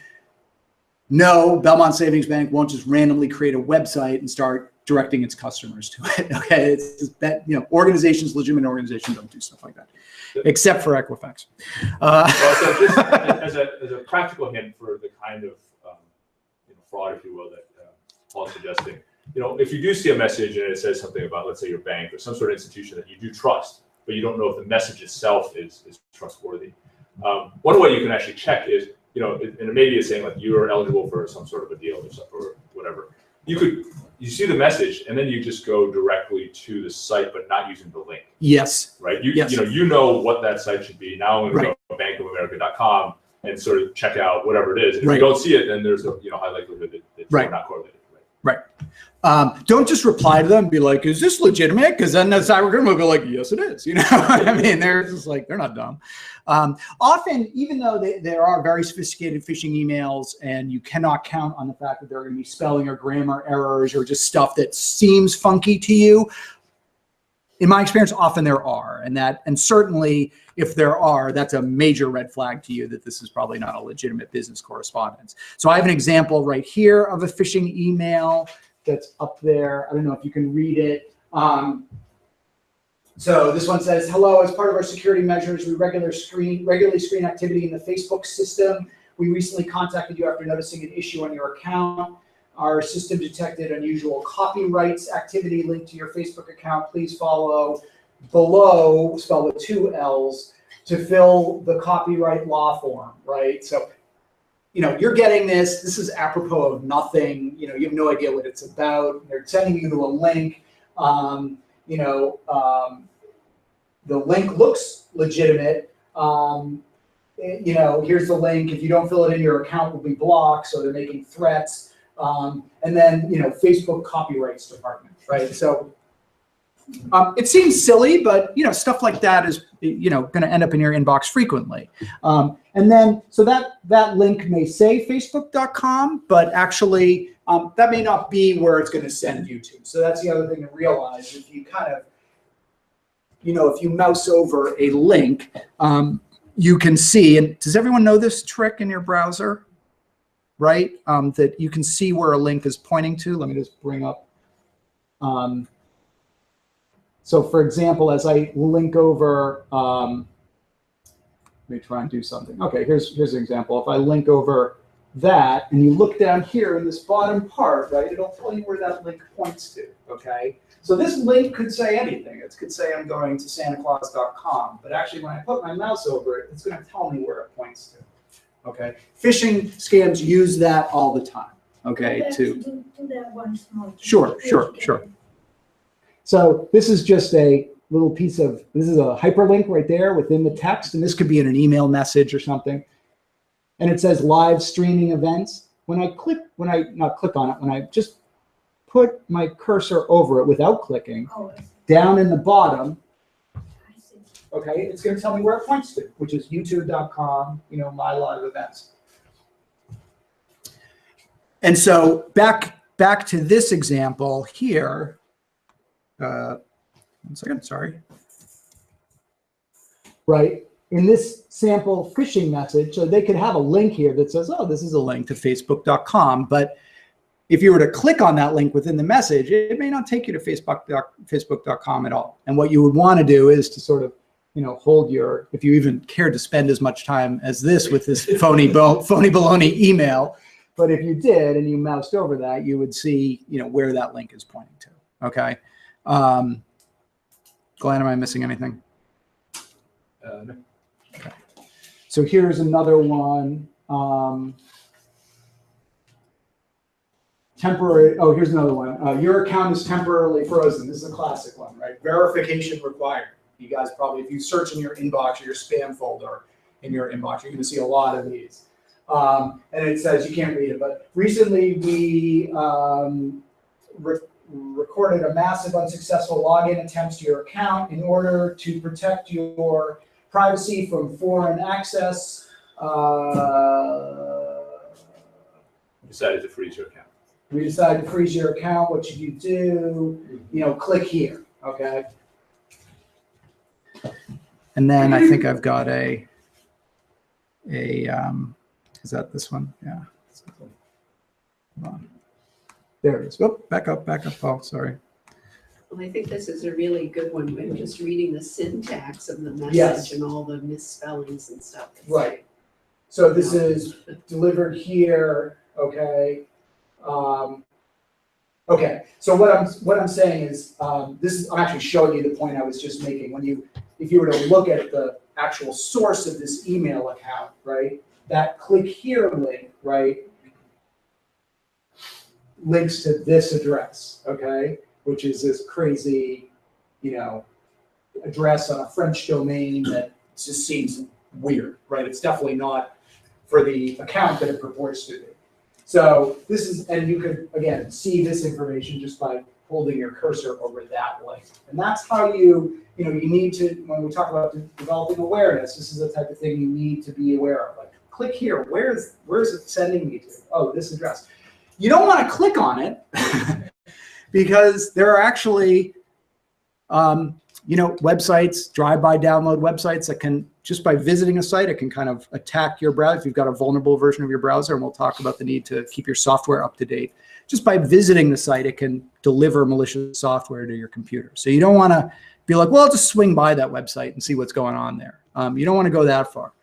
no, Belmont Savings Bank won't just randomly create a website and start directing its customers to it. Okay, it's just that legitimate organizations don't do stuff like that, except for Equifax. Well, so just as a practical hint for the kind of fraud, if you will, that Paul's suggesting. If you do see a message and it says something about, let's say, your bank or some sort of institution that you do trust, but you don't know if the message itself is trustworthy. One way you can actually check is, and maybe it's saying like you are eligible for some sort of a deal or whatever. You see the message and then you just go directly to the site, but not using the link. Yes. Right. Yes. You know what that site should be. Now I'm going to go to bankofamerica.com and sort of check out whatever it is. And if you don't see it, then there's a high likelihood that it's not correlated. Right. Don't just reply to them and be like, is this legitimate? Because then the cyber criminal will go like, yes, it is. I mean, they're just like, they're not dumb. Often, even though there are very sophisticated phishing emails and you cannot count on the fact that there are going to be spelling or grammar errors or just stuff that seems funky to you, in my experience, often there are. And certainly if there are, that's a major red flag to you that this is probably not a legitimate business correspondence. So I have an example right here of a phishing email that's up there. I don't know if you can read it. So this one says, hello, as part of our security measures, we regularly screen activity in the Facebook system. We recently contacted you after noticing an issue on your account. our system detected unusual copyrights activity linked to your Facebook account. Please follow below, spelled with 2 L's, to fill the copyright law form, right? So, you're getting this. This is apropos of nothing. You have no idea what it's about. They're sending you to a link. The link looks legitimate. Here's the link. If you don't fill it in, your account will be blocked. So they're making threats. And then, Facebook copyrights department, right? So it seems silly, but, stuff like that is, going to end up in your inbox frequently. And then, so that link may say facebook.com, but actually that may not be where it's going to send you to. So that's the other thing to realize. If you kind of, if you mouse over a link, you can see, and does everyone know this trick in your browser, right? That you can see where a link is pointing to. Let me just bring up. So for example, as I link over, let me try and do something. Okay, here's an example. If I link over that, and you look down here in this bottom part, right, it'll tell you where that link points to, okay? So this link could say anything. It could say I'm going to santaclaus.com, but actually when I put my mouse over it, it's going to tell me where it points to, okay? Phishing scams use that all the time, okay? Do that once more. Sure. So this is just a little piece of, this is a hyperlink right there within the text, and this could be in an email message or something. And it says live streaming events. When I just put my cursor over it without clicking, down in the bottom, okay, it's going to tell me where it points to, which is youtube.com, my live events. And so back to this example here. 1 second, sorry. Right, in this sample phishing message, so they could have a link here that says, oh, this is a link to facebook.com, but if you were to click on that link within the message, it may not take you to facebook.com at all. And what you would want to do is to sort of, hold your, if you even cared to spend as much time as this with this phony baloney email, but if you did and you moused over that, you would see, where that link is pointing to, okay? Glenn, am I missing anything? No. Okay. So here's another one. Temporary. Oh, here's another one. Your account is temporarily frozen. This is a classic one, right? Verification required. You guys probably, if you search in your inbox or your spam folder in your inbox, you're going to see a lot of these. And it says you can't read it. But recently we recorded a massive unsuccessful login attempts to your account. In order to protect your privacy from foreign access, Decided to freeze your account. we decided to freeze your account. What should you do? Click here, okay? And then I think I've got is that this one? Yeah. Hold on. There it is. Whoop, back up, Paul, sorry. Well, I think this is a really good one. I'm just reading the syntax of the message Yes. and all the misspellings and stuff. Right. So this is delivered here, okay? Okay, so what I'm saying is, I'm actually showing you the point I was just making. If you were to look at the actual source of this email account, right, that click here link, right, links to this address, okay, which is this crazy, address on a French domain that just seems weird, right? It's definitely not for the account that it purports to be. So this is, and you could, again, see this information just by holding your cursor over that link. And that's how you need to, when we talk about developing awareness, this is the type of thing you need to be aware of. Like, click here, where is it sending me to? Oh, this address. You don't want to click on it because there are actually, websites, drive-by download websites that can, just by visiting a site, it can kind of attack your browser. If you've got a vulnerable version of your browser, and we'll talk about the need to keep your software up to date. Just by visiting the site, it can deliver malicious software to your computer. So you don't want to be like, well, I'll just swing by that website and see what's going on there. You don't want to go that far.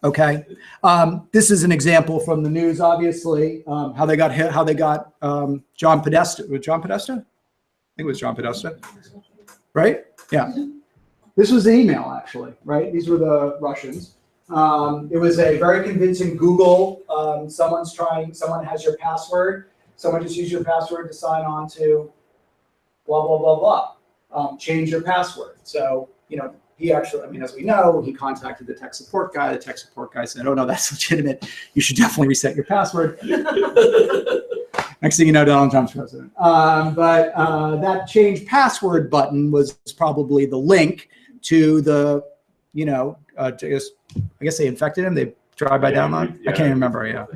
Okay. This is an example from the news, obviously, how they got John Podesta. Was John Podesta? I think it was John Podesta, right? Yeah. This was the email, actually, right? These were the Russians. It was a very convincing Google. Someone has your password. Someone just used your password to sign on to blah, blah, blah, blah. Change your password. So, he actually, as we know, he contacted the tech support guy. The tech support guy said, oh, no, that's legitimate. You should definitely reset your password. Next thing you know, Donald Trump's president. But that change password button was probably the link to the, I guess they infected him. They drive-by download. I can't even remember. Yeah.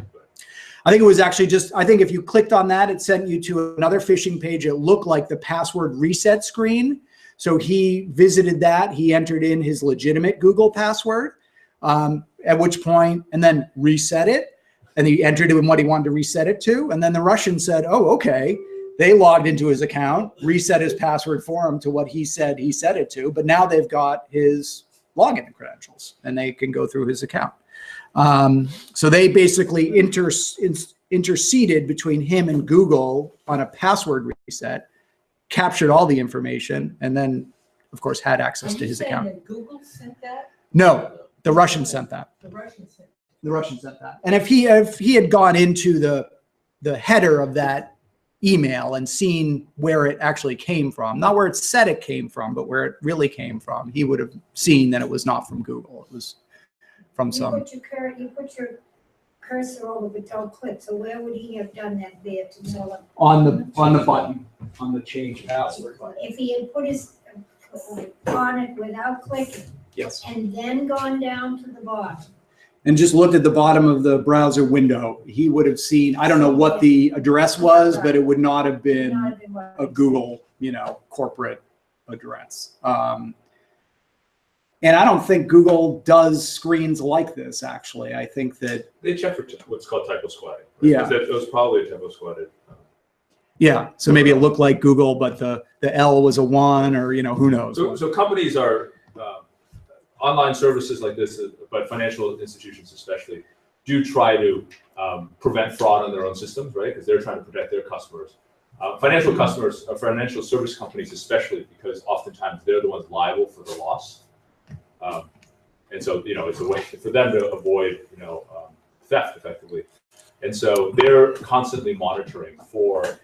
I think it was actually I think if you clicked on that, it sent you to another phishing page. It looked like the password reset screen. So he visited that. He entered in his legitimate Google password, at which point, and then reset it. And he entered in what he wanted to reset it to. And then the Russians said, oh, okay. They logged into his account, reset his password for him to what he said he set it to. But now they've got his login credentials and they can go through his account. So they basically interceded between him and Google on a password reset, captured all the information, and then, of course, had access to his account. That Google sent that? No, the Russians sent that. The Russians sent. The Russians sent that. And if he had gone into the header of that email and seen where it actually came from, not where it said it came from, but where it really came from, he would have seen that it was not from Google. It was from some. You put your cursor over the don't click. So where would he have done that there to tell him? On the button, on the change password button. If he had put his on it without clicking. Yes. And then gone down to the bottom. And just looked at the bottom of the browser window, he would have seen, I don't know what the address was, but it would not have been a Google, corporate address. And I don't think Google does screens like this, actually. I think that they check for what's called typo squatting. Right? Yeah. It was probably a typo squatted. Yeah. So maybe it looked like Google, but the L was a 1, or, who knows. So companies are, online services like this, but financial institutions especially, do try to prevent fraud on their own systems, right? Because they're trying to protect their customers. Financial service companies especially, because oftentimes they're the ones liable for the loss. And so, it's a way for them to avoid, theft effectively. And so they're constantly monitoring for,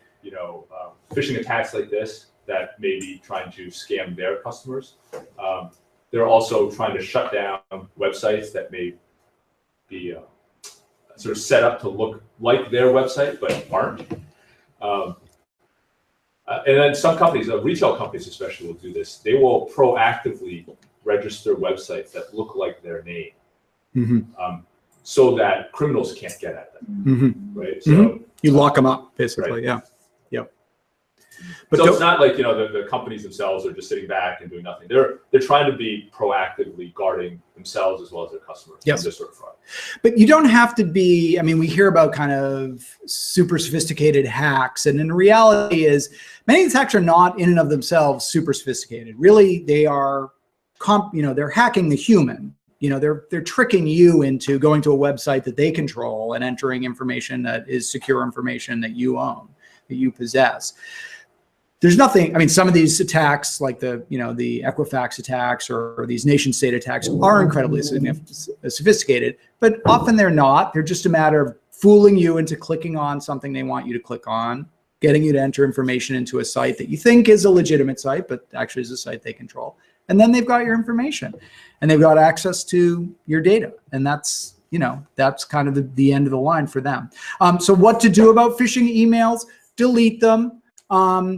phishing attacks like this that may be trying to scam their customers. They're also trying to shut down websites that may be sort of set up to look like their website, but aren't. And then some companies, retail companies especially, will do this. They will proactively register websites that look like their name, so that criminals can't get at them, right? So you lock them up, basically, right. Yeah. But so it's not like the companies themselves are just sitting back and doing nothing. They're trying to be proactively guarding themselves as well as their customers from this sort of fraud. But you don't have to be. We hear about kind of super sophisticated hacks, and in reality, is many attacks are not in and of themselves super sophisticated. Really, they are, they're hacking the human. They're tricking you into going to a website that they control and entering information that is secure information that you own, that you possess. There's nothing, some of these attacks like the Equifax attacks or these nation state attacks are incredibly sophisticated, but often they're not. They're just a matter of fooling you into clicking on something they want you to click on, getting you to enter information into a site that you think is a legitimate site, but actually is a site they control. And then they've got your information and they've got access to your data. And that's, that's kind of the end of the line for them. So what to do about phishing emails? Delete them.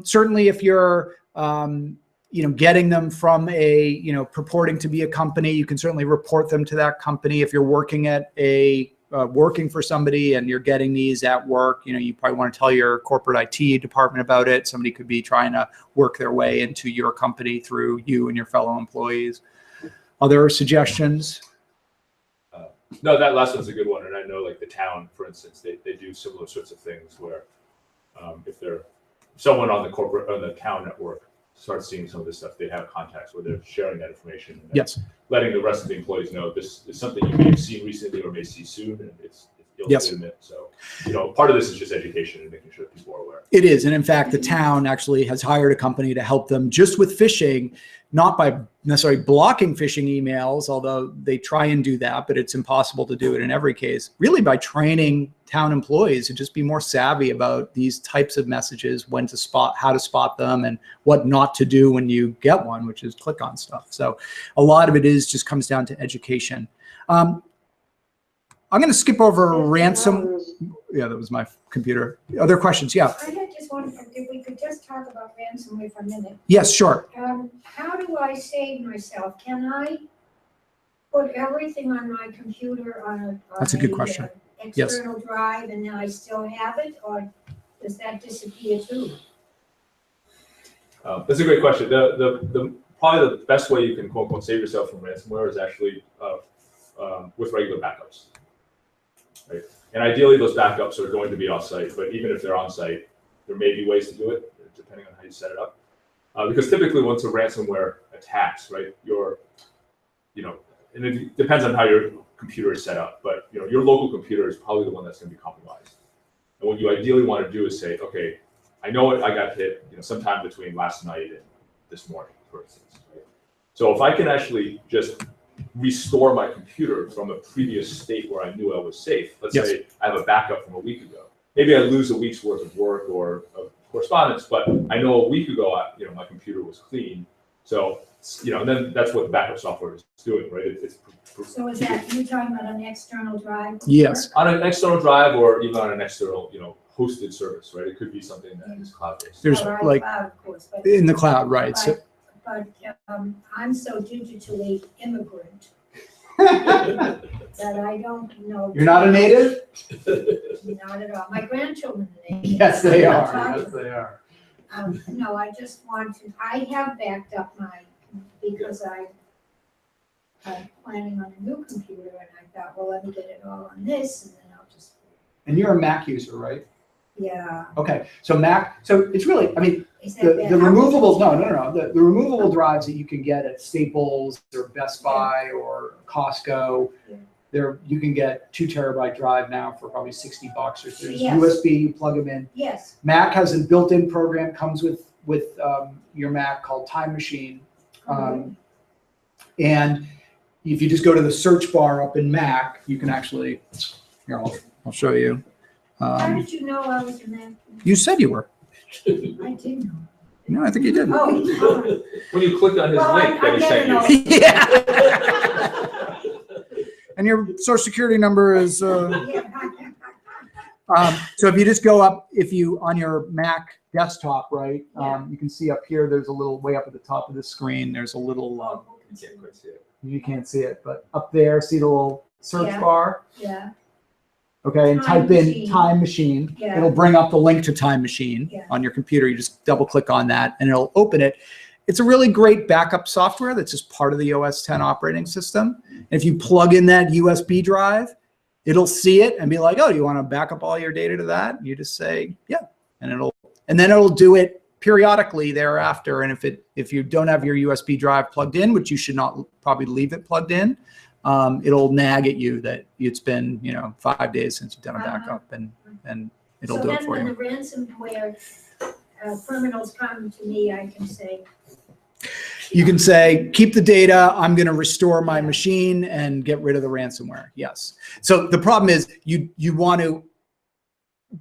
Certainly if you're, getting them from a, purporting to be a company, you can certainly report them to that company. If you're working at working for somebody and you're getting these at work, you probably want to tell your corporate IT department about it. Somebody could be trying to work their way into your company through you and your fellow employees. Other suggestions? No, that last one's a good one. And I know like the town, for instance, they do similar sorts of things where if they're someone on the town network start seeing some of this stuff, they have contacts where they're sharing that information. And Yes. letting the rest of the employees know this is something you may have seen recently or may see soon, and it's illegitimate. So, part of this is just education and making sure people are aware. It is. And in fact, the town actually has hired a company to help them just with phishing, not by necessarily blocking phishing emails, although they try and do that, but it's impossible to do it in every case, really by training town employees to just be more savvy about these types of messages, when to spot, how to spot them, and what not to do when you get one, which is click on stuff. So a lot of it just comes down to education. I'm going to skip over ransom. Yeah, that was my computer. Other questions? Yeah. I had just one, if we could just talk about ransomware for a minute. Yes, sure. How do I save myself? Can I put everything on my computer on That's a good question. External drive, and then I still have it, or does that disappear too? That's a great question. Probably the best way you can quote unquote save yourself from ransomware is actually with regular backups. Right? And ideally, those backups are going to be off-site, but even if they're on-site, there may be ways to do it, depending on how you set it up. Because typically, once a ransomware attacks, right, and it depends on how your computer is set up, but your local computer is probably the one that's going to be compromised. And what you ideally want to do is say, okay, I know I got hit, sometime between last night and this morning, for instance. Right? So if I can actually just restore my computer from a previous state where I knew I was safe. Let's say I have a backup from a week ago. Maybe I lose a week's worth of work or of correspondence, but I know a week ago, my computer was clean. So, and then that's what the backup software is doing, right? So is that, you're talking about an external drive? Yes. On an external drive or even on an external, hosted service, right? It could be something that is cloud-based. There's Cloud, of course, but in the cloud, right? But I'm so digitally immigrant that I don't know. You're not a native? Not at all. My grandchildren are natives. Yes, they are. Yes, they are. No, I just want to, I have backed up because I'm planning on a new computer, and I thought, well, let me get it all on this, and then I'll just. And you're a Mac user, right? Yeah. Okay, so Mac, so it's really, Is that bad? the removable, no. The removable drives that you can get at Staples or Best Buy or Costco, you can get 2 terabyte drive now for probably $60, or there's USB, you plug them in. Yes. Mac has a built-in program, comes with your Mac called Time Machine. And if you just go to the search bar up in Mac, you can actually, here, I'll show you. How did you know I was a Mac? You said you were. I did know. No, I think you did. Oh, when you clicked on his link that he sent you. Yeah. And your social security number is. So if you just go up, on your Mac desktop, right, you can see up here, there's a little, way up at the top of the screen, there's a little, You can't quite see it. you can't see it, but up there, see the little search bar? Yeah. Okay, and Time type in Machine. Time Machine. Yeah. It'll bring up the link to Time Machine on your computer. You just double click on that and it'll open it. It's a really great backup software that's just part of the OS X operating system. And if you plug in that USB drive, it'll see it and be like, oh, you want to back up all your data to that? You just say, yeah, and then it'll do it periodically thereafter. And if you don't have your USB drive plugged in, which you should not probably leave it plugged in, it'll nag at you that it's been 5 days since you've done a backup, and it'll do it for you. So then when the ransomware criminals come to me, I can say. You can say, keep the data, I'm going to restore my machine and get rid of the ransomware. Yes. So the problem is you want to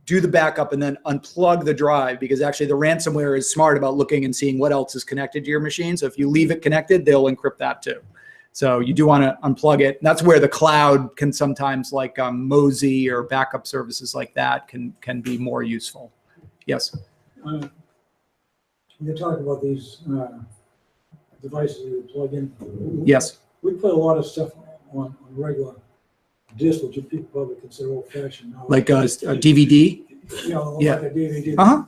do the backup and then unplug the drive, because actually the ransomware is smart about looking and seeing what else is connected to your machine. So if you leave it connected, they'll encrypt that too. So you do want to unplug it. And that's where the cloud can sometimes, like Mozy or backup services like that, can be more useful. Yes. You're talking about these devices you plug in. Yes. We put a lot of stuff on regular disc, which you people probably consider old-fashioned now. Like a DVD? Like a DVD. Uh-huh.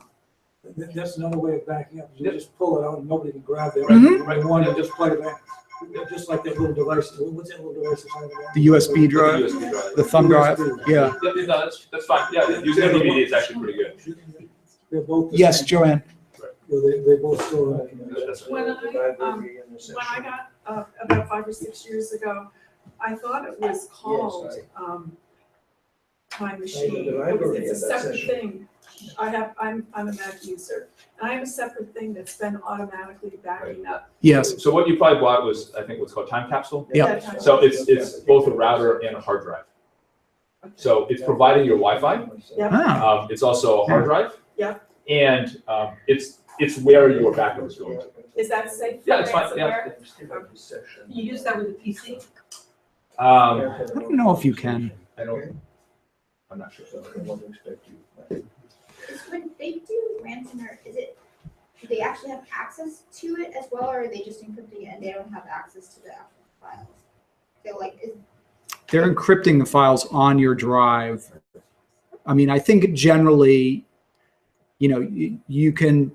That's another way of backing up. You just pull it out and nobody can grab it. Mhm. Right one and just plug it back. Just like that little device. What's that little device? The USB drive, the thumb drive. Yeah. No, that's fine. Yeah, using a DVD is actually pretty good. They're both the Yes, same. Joanne. They both still run. When I got, about 5 or 6 years ago, I thought it was called, Time Machine. It's a separate thing. I'm a Mac user, and I have a separate thing that's been automatically backing up. Yes. So what you probably bought was, I think, what's called Time Capsule. Yeah. So it's both a router and a hard drive. So it's providing your Wi-Fi. Ah. It's also a hard drive. Yeah. And it's where your backup is going to. Is that safe? Yeah, it's fine. Yeah. Can you use that with a PC? I don't know if you can. I'm not sure. When they do ransomware, do they actually have access to it as well, or are they just encrypting it and they don't have access to the actual files? So They're encrypting the files on your drive. I mean, I think generally, you can,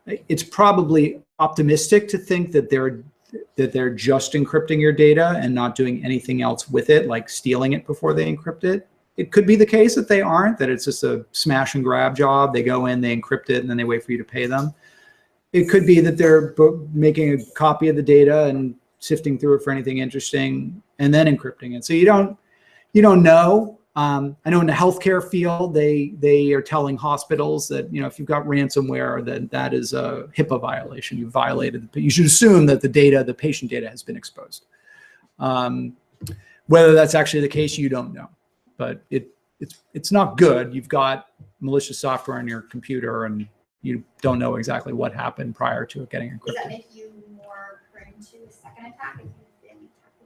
it's probably optimistic to think that they're just encrypting your data and not doing anything else with it, like stealing it before they encrypt it. It could be the case that they aren't, that it's just a smash and grab job. They go in, they encrypt it, and then they wait for you to pay them. It could be that they're making a copy of the data and sifting through it for anything interesting and then encrypting it. So you don't know. I know in the healthcare field, they are telling hospitals that, if you've got ransomware, then that is a HIPAA violation. You violated. You should assume that the patient data has been exposed. Whether that's actually the case, you don't know. But it's not good. You've got malicious software on your computer, and you don't know exactly what happened prior to it getting encrypted. does that make you more prone to a second attack if you've been attacked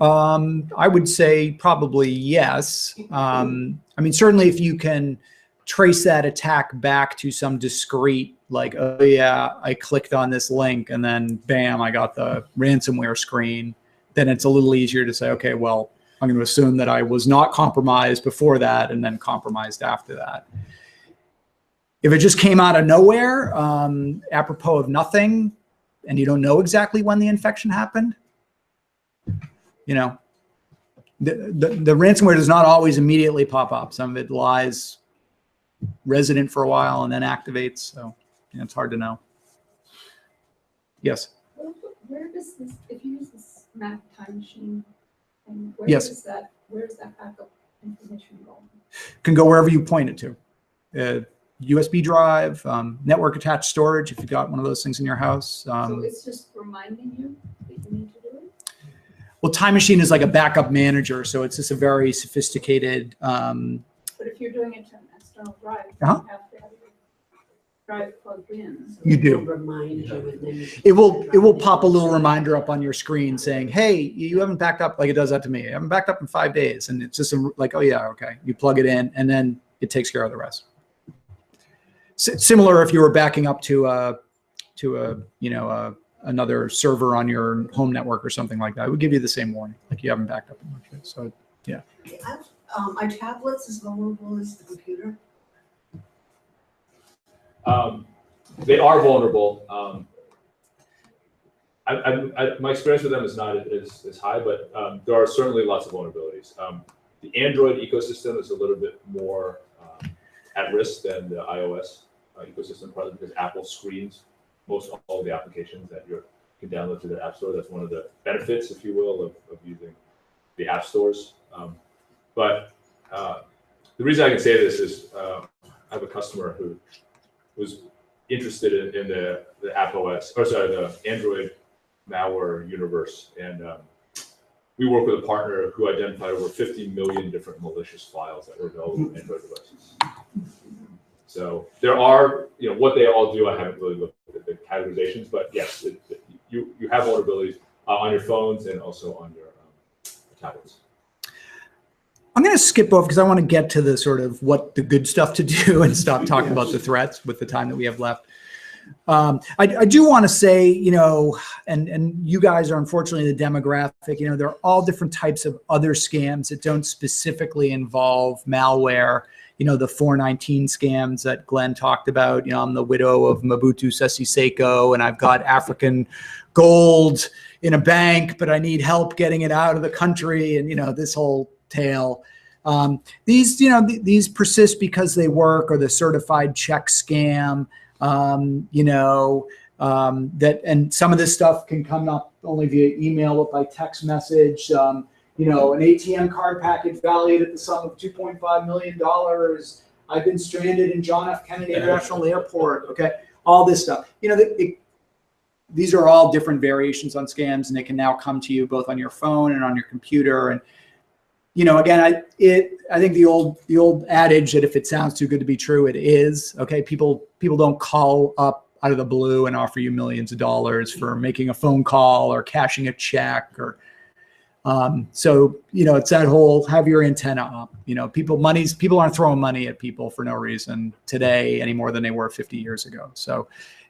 once? I would say probably yes. I mean, certainly if you can trace that attack back to some discrete, like, oh yeah, I clicked on this link and then bam, I got the ransomware screen, then it's a little easier to say, okay, well, I'm going to assume that I was not compromised before that and then compromised after that. If it just came out of nowhere, apropos of nothing, and you don't know exactly when the infection happened, the ransomware does not always immediately pop up. Some of it lies resident for a while and then activates. So it's hard to know. Yes. Where does this, if you use this Mac Time Machine, and where Yes. does that backup information go? Can go wherever you point it to. USB drive, network attached storage, if you've got one of those things in your house. So it's just reminding you that you need to do it? Well, Time Machine is like a backup manager, so it's just a very sophisticated. But if you're doing it to an external drive, Uh-huh. you have to have your drive plugged in. You do. Remind you and then. It will pop a little reminder up on your screen saying, hey, you haven't backed up, like it does that to me. I haven't backed up in 5 days. And it's just like, oh yeah, okay. You plug it in and then it takes care of the rest. Similar if you were backing up to another server on your home network or something like that. It would give you the same warning, like you haven't backed up much. So yeah. Are tablets as vulnerable as the computer? They are vulnerable. My experience with them is not as high, but there are certainly lots of vulnerabilities. The Android ecosystem is a little bit more at risk than the iOS ecosystem, probably because Apple screens most all of the applications that you can download to their app store. That's one of the benefits, if you will, of using the app stores. But the reason I can say this is I have a customer who was interested in the the Android malware universe, and we work with a partner who identified over 50 million different malicious files that were available on Android devices. So there are, what they all do. I haven't really looked at the categorizations, but yes, you have vulnerabilities on your phones and also on your tablets. I'm going to skip over because I want to get to the sort of what the good stuff to do and stop talking about the threats with the time that we have left. I do want to say, and you guys are unfortunately the demographic, there are all different types of other scams that don't specifically involve malware. The 419 scams that Glenn talked about. I'm the widow of Mobutu Sese Seko, and I've got African gold in a bank, but I need help getting it out of the country, and this whole tale. These persist because they work, or the certified check scam. that, and some of this stuff can come not only via email, but by text message. An ATM card package valued at the sum of $2.5 million. I've been stranded in John F. Kennedy International Airport. Okay, all this stuff. These are all different variations on scams, and they can now come to you both on your phone and on your computer. And again, I think the old adage that if it sounds too good to be true, it is. Okay, people don't call up out of the blue and offer you millions of dollars for making a phone call or cashing a check or. It's that whole have your antenna up. People aren't throwing money at people for no reason today any more than they were 50 years ago. So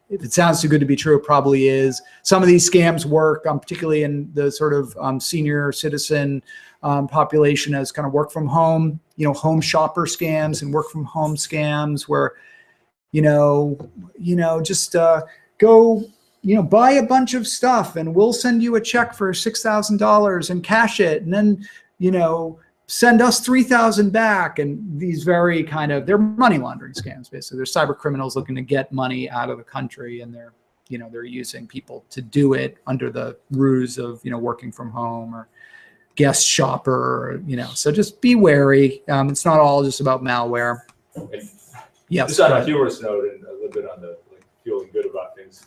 if it sounds too good to be true, it probably is. Some of these scams work, particularly in the sort of senior citizen population as kind of work from home, home shopper scams and work from home scams where, just go, buy a bunch of stuff and we'll send you a check for $6,000 and cash it. And then, send us 3,000 back. And these very they're money laundering scams, basically. They're cyber criminals looking to get money out of the country, and they're using people to do it under the ruse of, working from home or guest shopper, so just be wary. It's not all just about malware. Yes. Just on a humorous note and a little bit on the feeling good about things,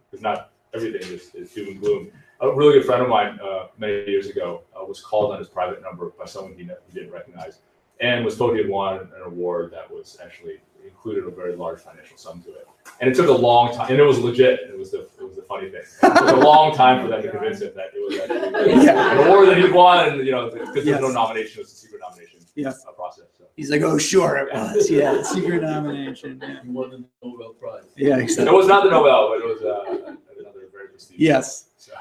because not everything is doom and gloom. A really good friend of mine many years ago was called on his private number by someone he didn't recognize, and was told he had won an award that was actually included a very large financial sum to it. And it took a long time, and it was legit. It was the funny thing. It took a long time for them to convince him that it was actually an award that he'd won, and because there's no nomination, it was a secret nomination process. So. He's like, oh, sure, it was. Yeah, secret nomination. Yeah. He won the Nobel Prize. Yeah, exactly. It was not the Nobel, but it was another very prestigious. Yes. So.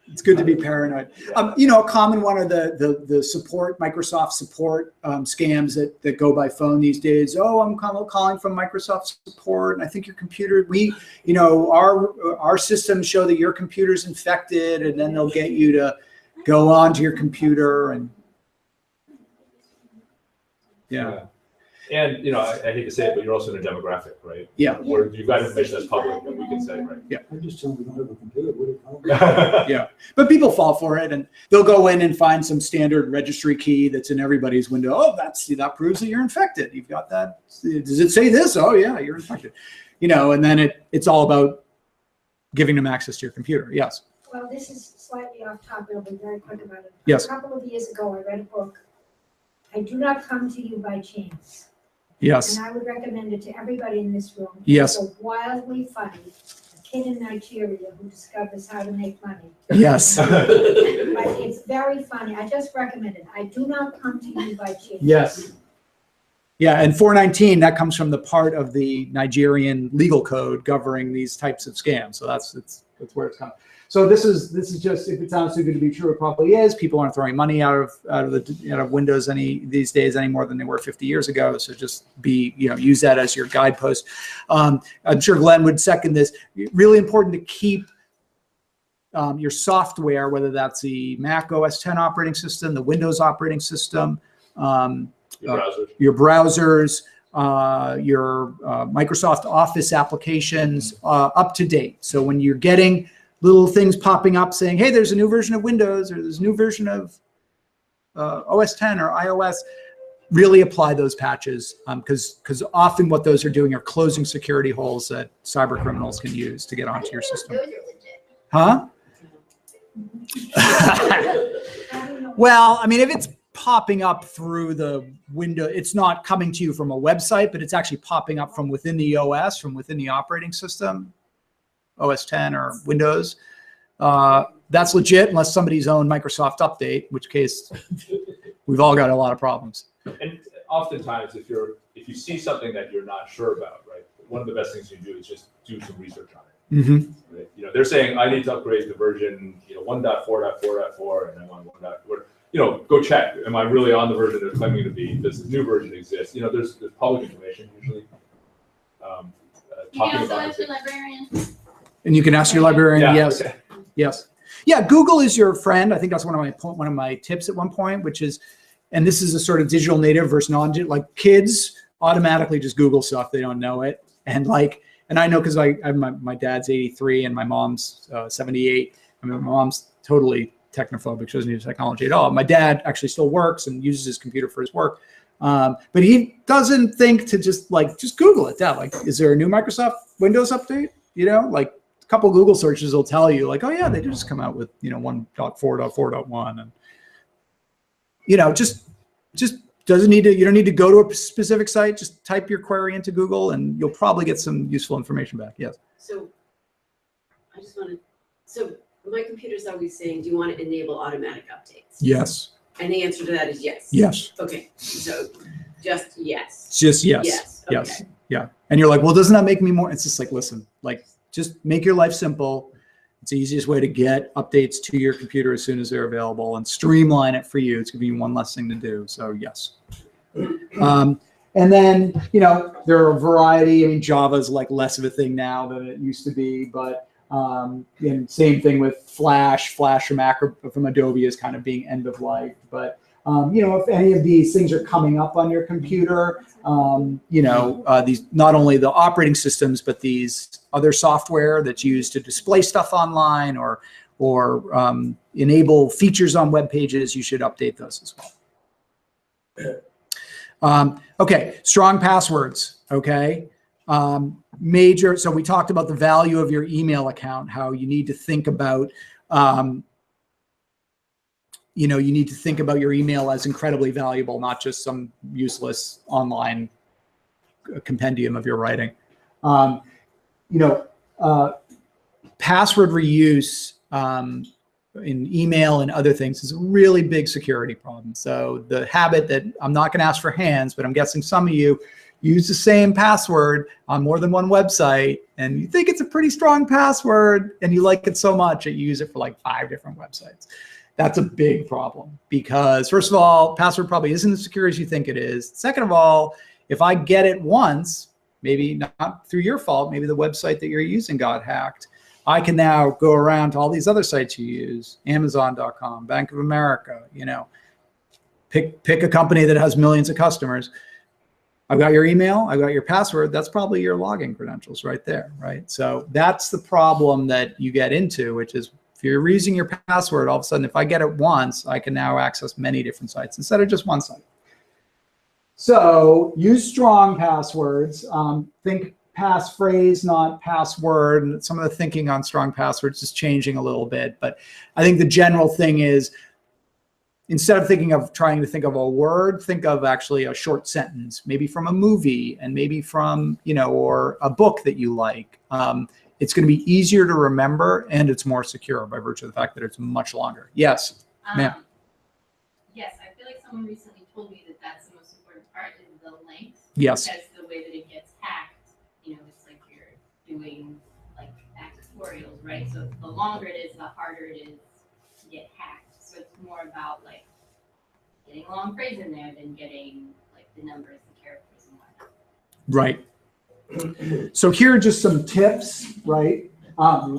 It's good to be paranoid. A common one are the support, Microsoft support scams that go by phone these days. Oh, I'm calling from Microsoft support, and I think your computer, our systems show that your computer's infected, and then they'll get you to go onto your computer and yeah. And I hate to say it, but you're also in a demographic, right? Yeah. Where you've got information that's public, and we can say, right? Yeah. I just told you don't have a computer. What do you call it? Yeah. But people fall for it, and they'll go in and find some standard registry key that's in everybody's window. Oh, that proves that you're infected. You've got that. Does it say this? Oh, yeah, you're infected. And then it's all about giving them access to your computer. Yes. Well, this is slightly off topic. I'll be very quick about it. Yes. A couple of years ago, I read a book, I Do Not Come to You by Chance. Yes. And I would recommend it to everybody in this room. Yes. It's so wildly funny. A kid in Nigeria who discovers how to make money. Yes. But it's very funny. I just recommend it. I Do Not Come to You by Chance. Yes. Yeah, and 419, that comes from the part of the Nigerian legal code governing these types of scams. So that's where it's coming. So this is just, if it sounds too good to be true, it probably is. People aren't throwing money out of Windows these days any more than they were 50 years ago. So just use that as your guidepost. I'm sure Glenn would second this. Really important to keep your software, whether that's the Mac OS X operating system, the Windows operating system, your browsers, your Microsoft Office applications up to date. So when you're getting little things popping up saying, hey, there's a new version of Windows or there's a new version of OS X or iOS, really apply those patches because often what those are doing are closing security holes that cyber criminals can use to get onto your system. Huh? Well, I mean, if it's popping up through the window, it's not coming to you from a website, but it's actually popping up from within the OS, from within the operating system, OS X or Windows. That's legit unless somebody's own Microsoft Update, in which case we've all got a lot of problems. And oftentimes, if you see something that you're not sure about, right, one of the best things you do is just do some research on it. Mm-hmm. Right? They're saying I need to upgrade to version 1.4.4.4, and I want 1.4. Go check. Am I really on the version they're claiming to be? Does the new version exist? There's public information usually. You can also ask your librarian. And you can ask your librarian. Yeah, yes. okay. Yes. Yeah. Google is your friend. I think that's one of my tips at one point, which is, and this is a sort of digital native versus non-digital. Like kids automatically just Google stuff; they don't know it, and And I know because my dad's 83 and my mom's 78. I mean, my mom's totally technophobic. She doesn't use technology at all. My dad actually still works and uses his computer for his work. But he doesn't think to just Google it. Dad, like, is there a new Microsoft Windows update? You know, like a couple Google searches will tell you like, oh yeah, they just come out with, 1.4.4.1. And, just doesn't need to, you don't need to go to a specific site. Just type your query into Google and you'll probably get some useful information back. Yes. So so my computer's always saying, do you want to enable automatic updates? Yes. And the answer to that is yes. Yes. Okay, so just yes. Just yes. Yes. Okay. Yes. Yeah. And you're like, well, doesn't that make me more? It's just like, listen, like, just make your life simple. It's the easiest way to get updates to your computer as soon as they're available and streamline it for you. It's going to be one less thing to do. So yes. And then, there are a variety. I mean, Java is like less of a thing now than it used to be, but and same thing with Flash from Adobe is kind of being end of life. But if any of these things are coming up on your computer, these not only the operating systems, but these other software that's used to display stuff online or enable features on web pages, you should update those as well. Okay, strong passwords. Okay. So we talked about the value of your email account, how you need to think about, you need to think about your email as incredibly valuable, not just some useless online compendium of your writing. Password reuse in email and other things is a really big security problem. So the habit that I'm not going to ask for hands, but I'm guessing some of you use the same password on more than one website, and you think it's a pretty strong password, and you like it so much that you use it for like 5 different websites. That's a big problem because, first of all, password probably isn't as secure as you think it is. Second of all, if I get it once, maybe not through your fault, maybe the website that you're using got hacked, I can now go around to all these other sites you use, Amazon.com, Bank of America, pick a company that has millions of customers. I've got your email, I've got your password. That's probably your login credentials right there, right? So that's the problem that you get into, which is if you're using your password, all of a sudden, if I get it once, I can now access many different sites instead of just one site. So use strong passwords. Think passphrase, not password. And some of the thinking on strong passwords is changing a little bit. But I think the general thing is, instead of trying to think of a word, think of actually a short sentence, maybe from a movie and maybe from, or a book that you like. It's going to be easier to remember and it's more secure by virtue of the fact that it's much longer. Yes, ma'am. Yes, I feel like someone recently told me that that's the most important part is the length. Yes. Because the way that it gets hacked, it's like you're doing like factorials, right? So the longer it is, the harder it is to get hacked. So it's more about like getting a long phrase in there than getting like the numbers, the characters, and whatnot. Right. So here are just some tips, right?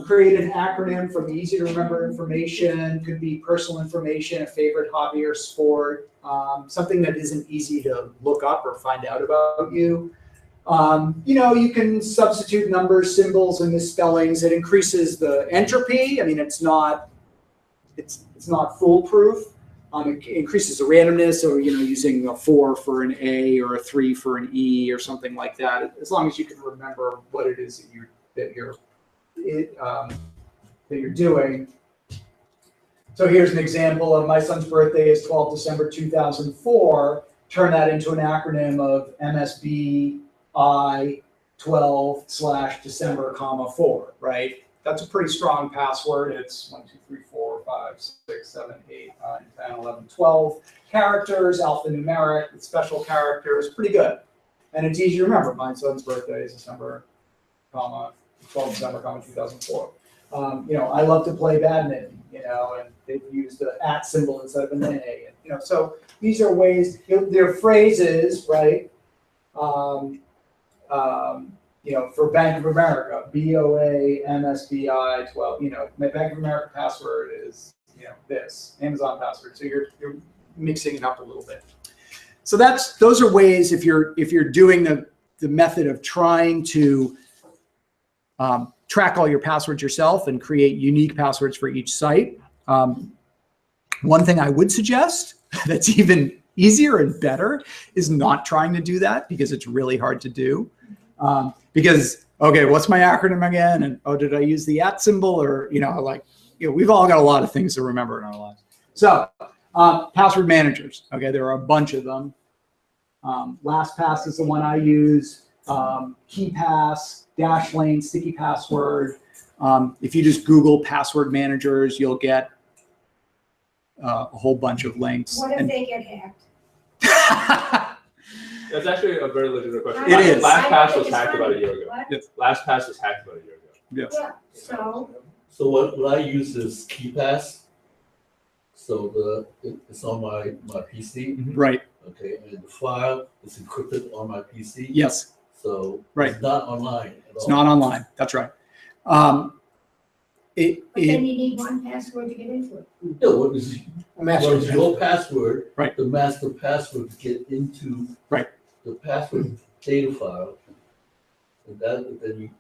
Create an acronym from easy to remember information, could be personal information, a favorite hobby or sport, something that isn't easy to look up or find out about you. You can substitute numbers, symbols, and misspellings. It increases the entropy. I mean, it's not foolproof. It increases the randomness, or using a 4 for an A or a 3 for an E or something like that. As long as you can remember what it is that you're doing. So here's an example of my son's birthday is 12 December 2004. Turn that into an acronym of MSBI 12/December, 4, right? That's a pretty strong password. It's 1, 2, 3, 4, 5, 6, 7, 8, 9, 10, 11, 12 characters, alphanumeric with special characters, pretty good. And it's easy to remember. My son's birthday is 12 December, 2004. I love to play badminton, and they've used the @ symbol instead of an A. And, so these are ways, they're phrases, right? For Bank of America, BOA, MSBI 12, my Bank of America password is, this, Amazon password. So you're mixing it up a little bit. So those are ways if you're doing the method of trying to track all your passwords yourself and create unique passwords for each site. One thing I would suggest that's even easier and better is not trying to do that, because it's really hard to do. Because, okay, what's my acronym again? And, oh, did I use the @ symbol? Or, we've all got a lot of things to remember in our lives. So password managers, okay, there are a bunch of them. LastPass is the one I use. KeyPass, Dashlane, Sticky Password. If you just Google password managers, you'll get a whole bunch of links. What if they get hacked? That's actually a very legitimate question. It is. LastPass was hacked about a year ago. What? Yes. LastPass was hacked about a year ago. Yes. Yeah, so, So what I use is KeyPass. So it's on my PC. Right. Okay, and the file is encrypted on my PC. Yes. So Right. it's not online at all. It's not online. That's right. but then you need one password to get into it. Yeah, what is Master your password? Right. The master password to get into Right. the password data file. And then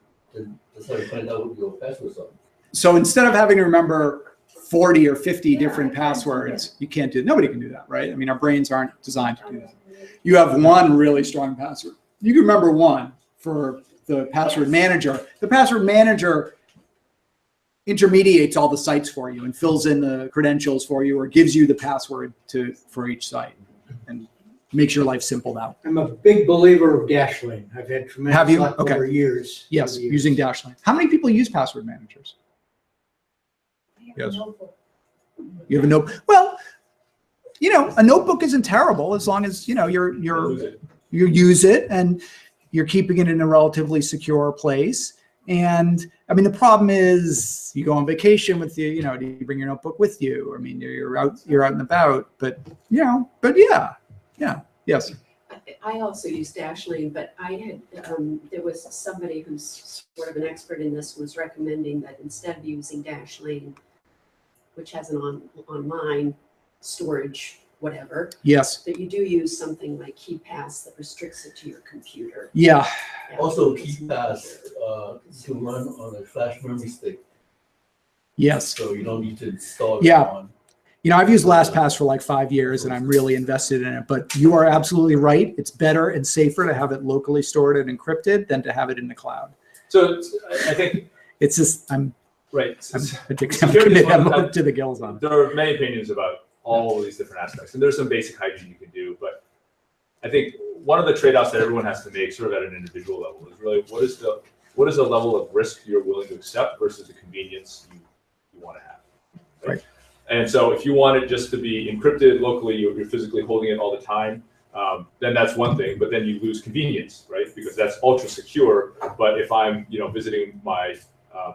that's how you find out what your passwords are. So instead of having to remember 40 or 50 Yeah, different I can't do passwords, you can't do. Nobody can do that, right? I mean, our brains aren't designed to do that. You have one really strong password. You can remember one for the password manager. The password manager intermediates all the sites for you and fills in the credentials for you, or gives you the password for each site, and makes your life simple that way. I'm a big believer of Dashlane. I've had Have tremendous you? luck Okay. over years. Yes, over years. using Dashlane. How many people use password managers? I have a Yes. notebook. You have a notebook. Well, a notebook isn't terrible as long as you use it and you're keeping it in a relatively secure place. And I mean, the problem is you go on vacation with do you bring your notebook with you? I mean, you're out and about, but yeah, yes. I also use Dashlane, but I had, there was somebody who's sort of an expert in this, was recommending that instead of using Dashlane, which has an online storage, whatever, Yes. that you do use something like KeyPass that restricts it to your computer. Yeah. Also, KeyPass to run on a flash memory stick, Yes. so you don't need to install it Yeah. on. I've used LastPass for like 5 years and I'm really invested in it, but you are absolutely right. It's better and safer to have it locally stored and encrypted than to have it in the cloud. So I think It's just, I'm security is committed one of to the gills on it. there are many opinions about all of these different aspects, and there's some basic hygiene you can do, but I think one of the trade-offs that everyone has to make, sort of at an individual level, is really what is the level of risk you're willing to accept versus the convenience you want to have. Right. And so if you want it just to be encrypted locally, you're physically holding it all the time, then that's one thing, but then you lose convenience, right? Because that's ultra secure. But if I'm, visiting my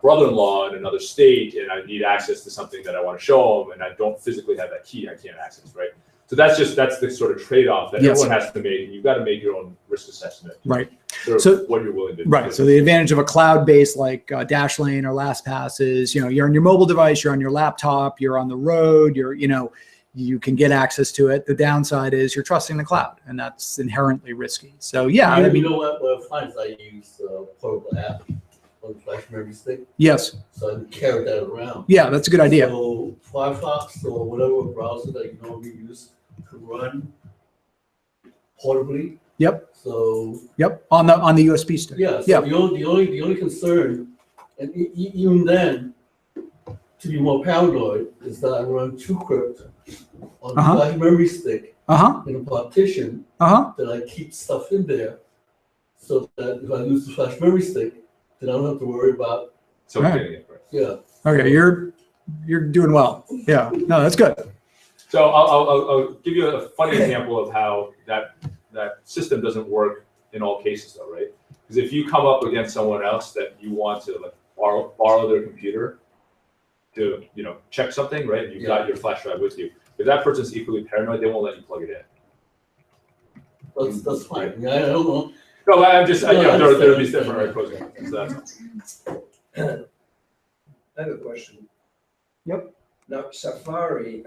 brother-in-law in another state and I need access to something that I want to show them and I don't physically have that key, I can't access, right? So that's the sort of trade-off that Yes. everyone has to make, and you've got to make your own risk assessment. Right. Sort of So- what you're willing to do. Right. So the advantage of a cloud-based like Dashlane or LastPass is, you're on your mobile device, you're on your laptop, you're on the road, you can get access to it. The downside is you're trusting the cloud, and that's inherently risky. So yeah, You know what appliance I use, portable app on the flash memory stick, yes. so I can carry that around. Yeah, that's a good idea. So Firefox or whatever browser that you normally use to run portably. Yep. So On the USB stick. yeah, so Yeah. the only concern, and even then, to be more paranoid, is that I run TrueCrypt on the flash memory stick in a partition that I keep stuff in there, so that if I lose the flash memory stick, then I don't have to worry about. So getting it, right. Yeah. Okay, you're doing well. Yeah. No, that's good. So I'll give you a funny example of how that system doesn't work in all cases, though, right? Because if you come up against someone else that you want to borrow their computer to check something, right? You've got your flash drive with you. If that person's equally paranoid, they won't let you plug it in. That's fine. Yeah, I don't know. No, I'm just No, there are these different pros and cons. So that's I have a question. Yep. Now, Safari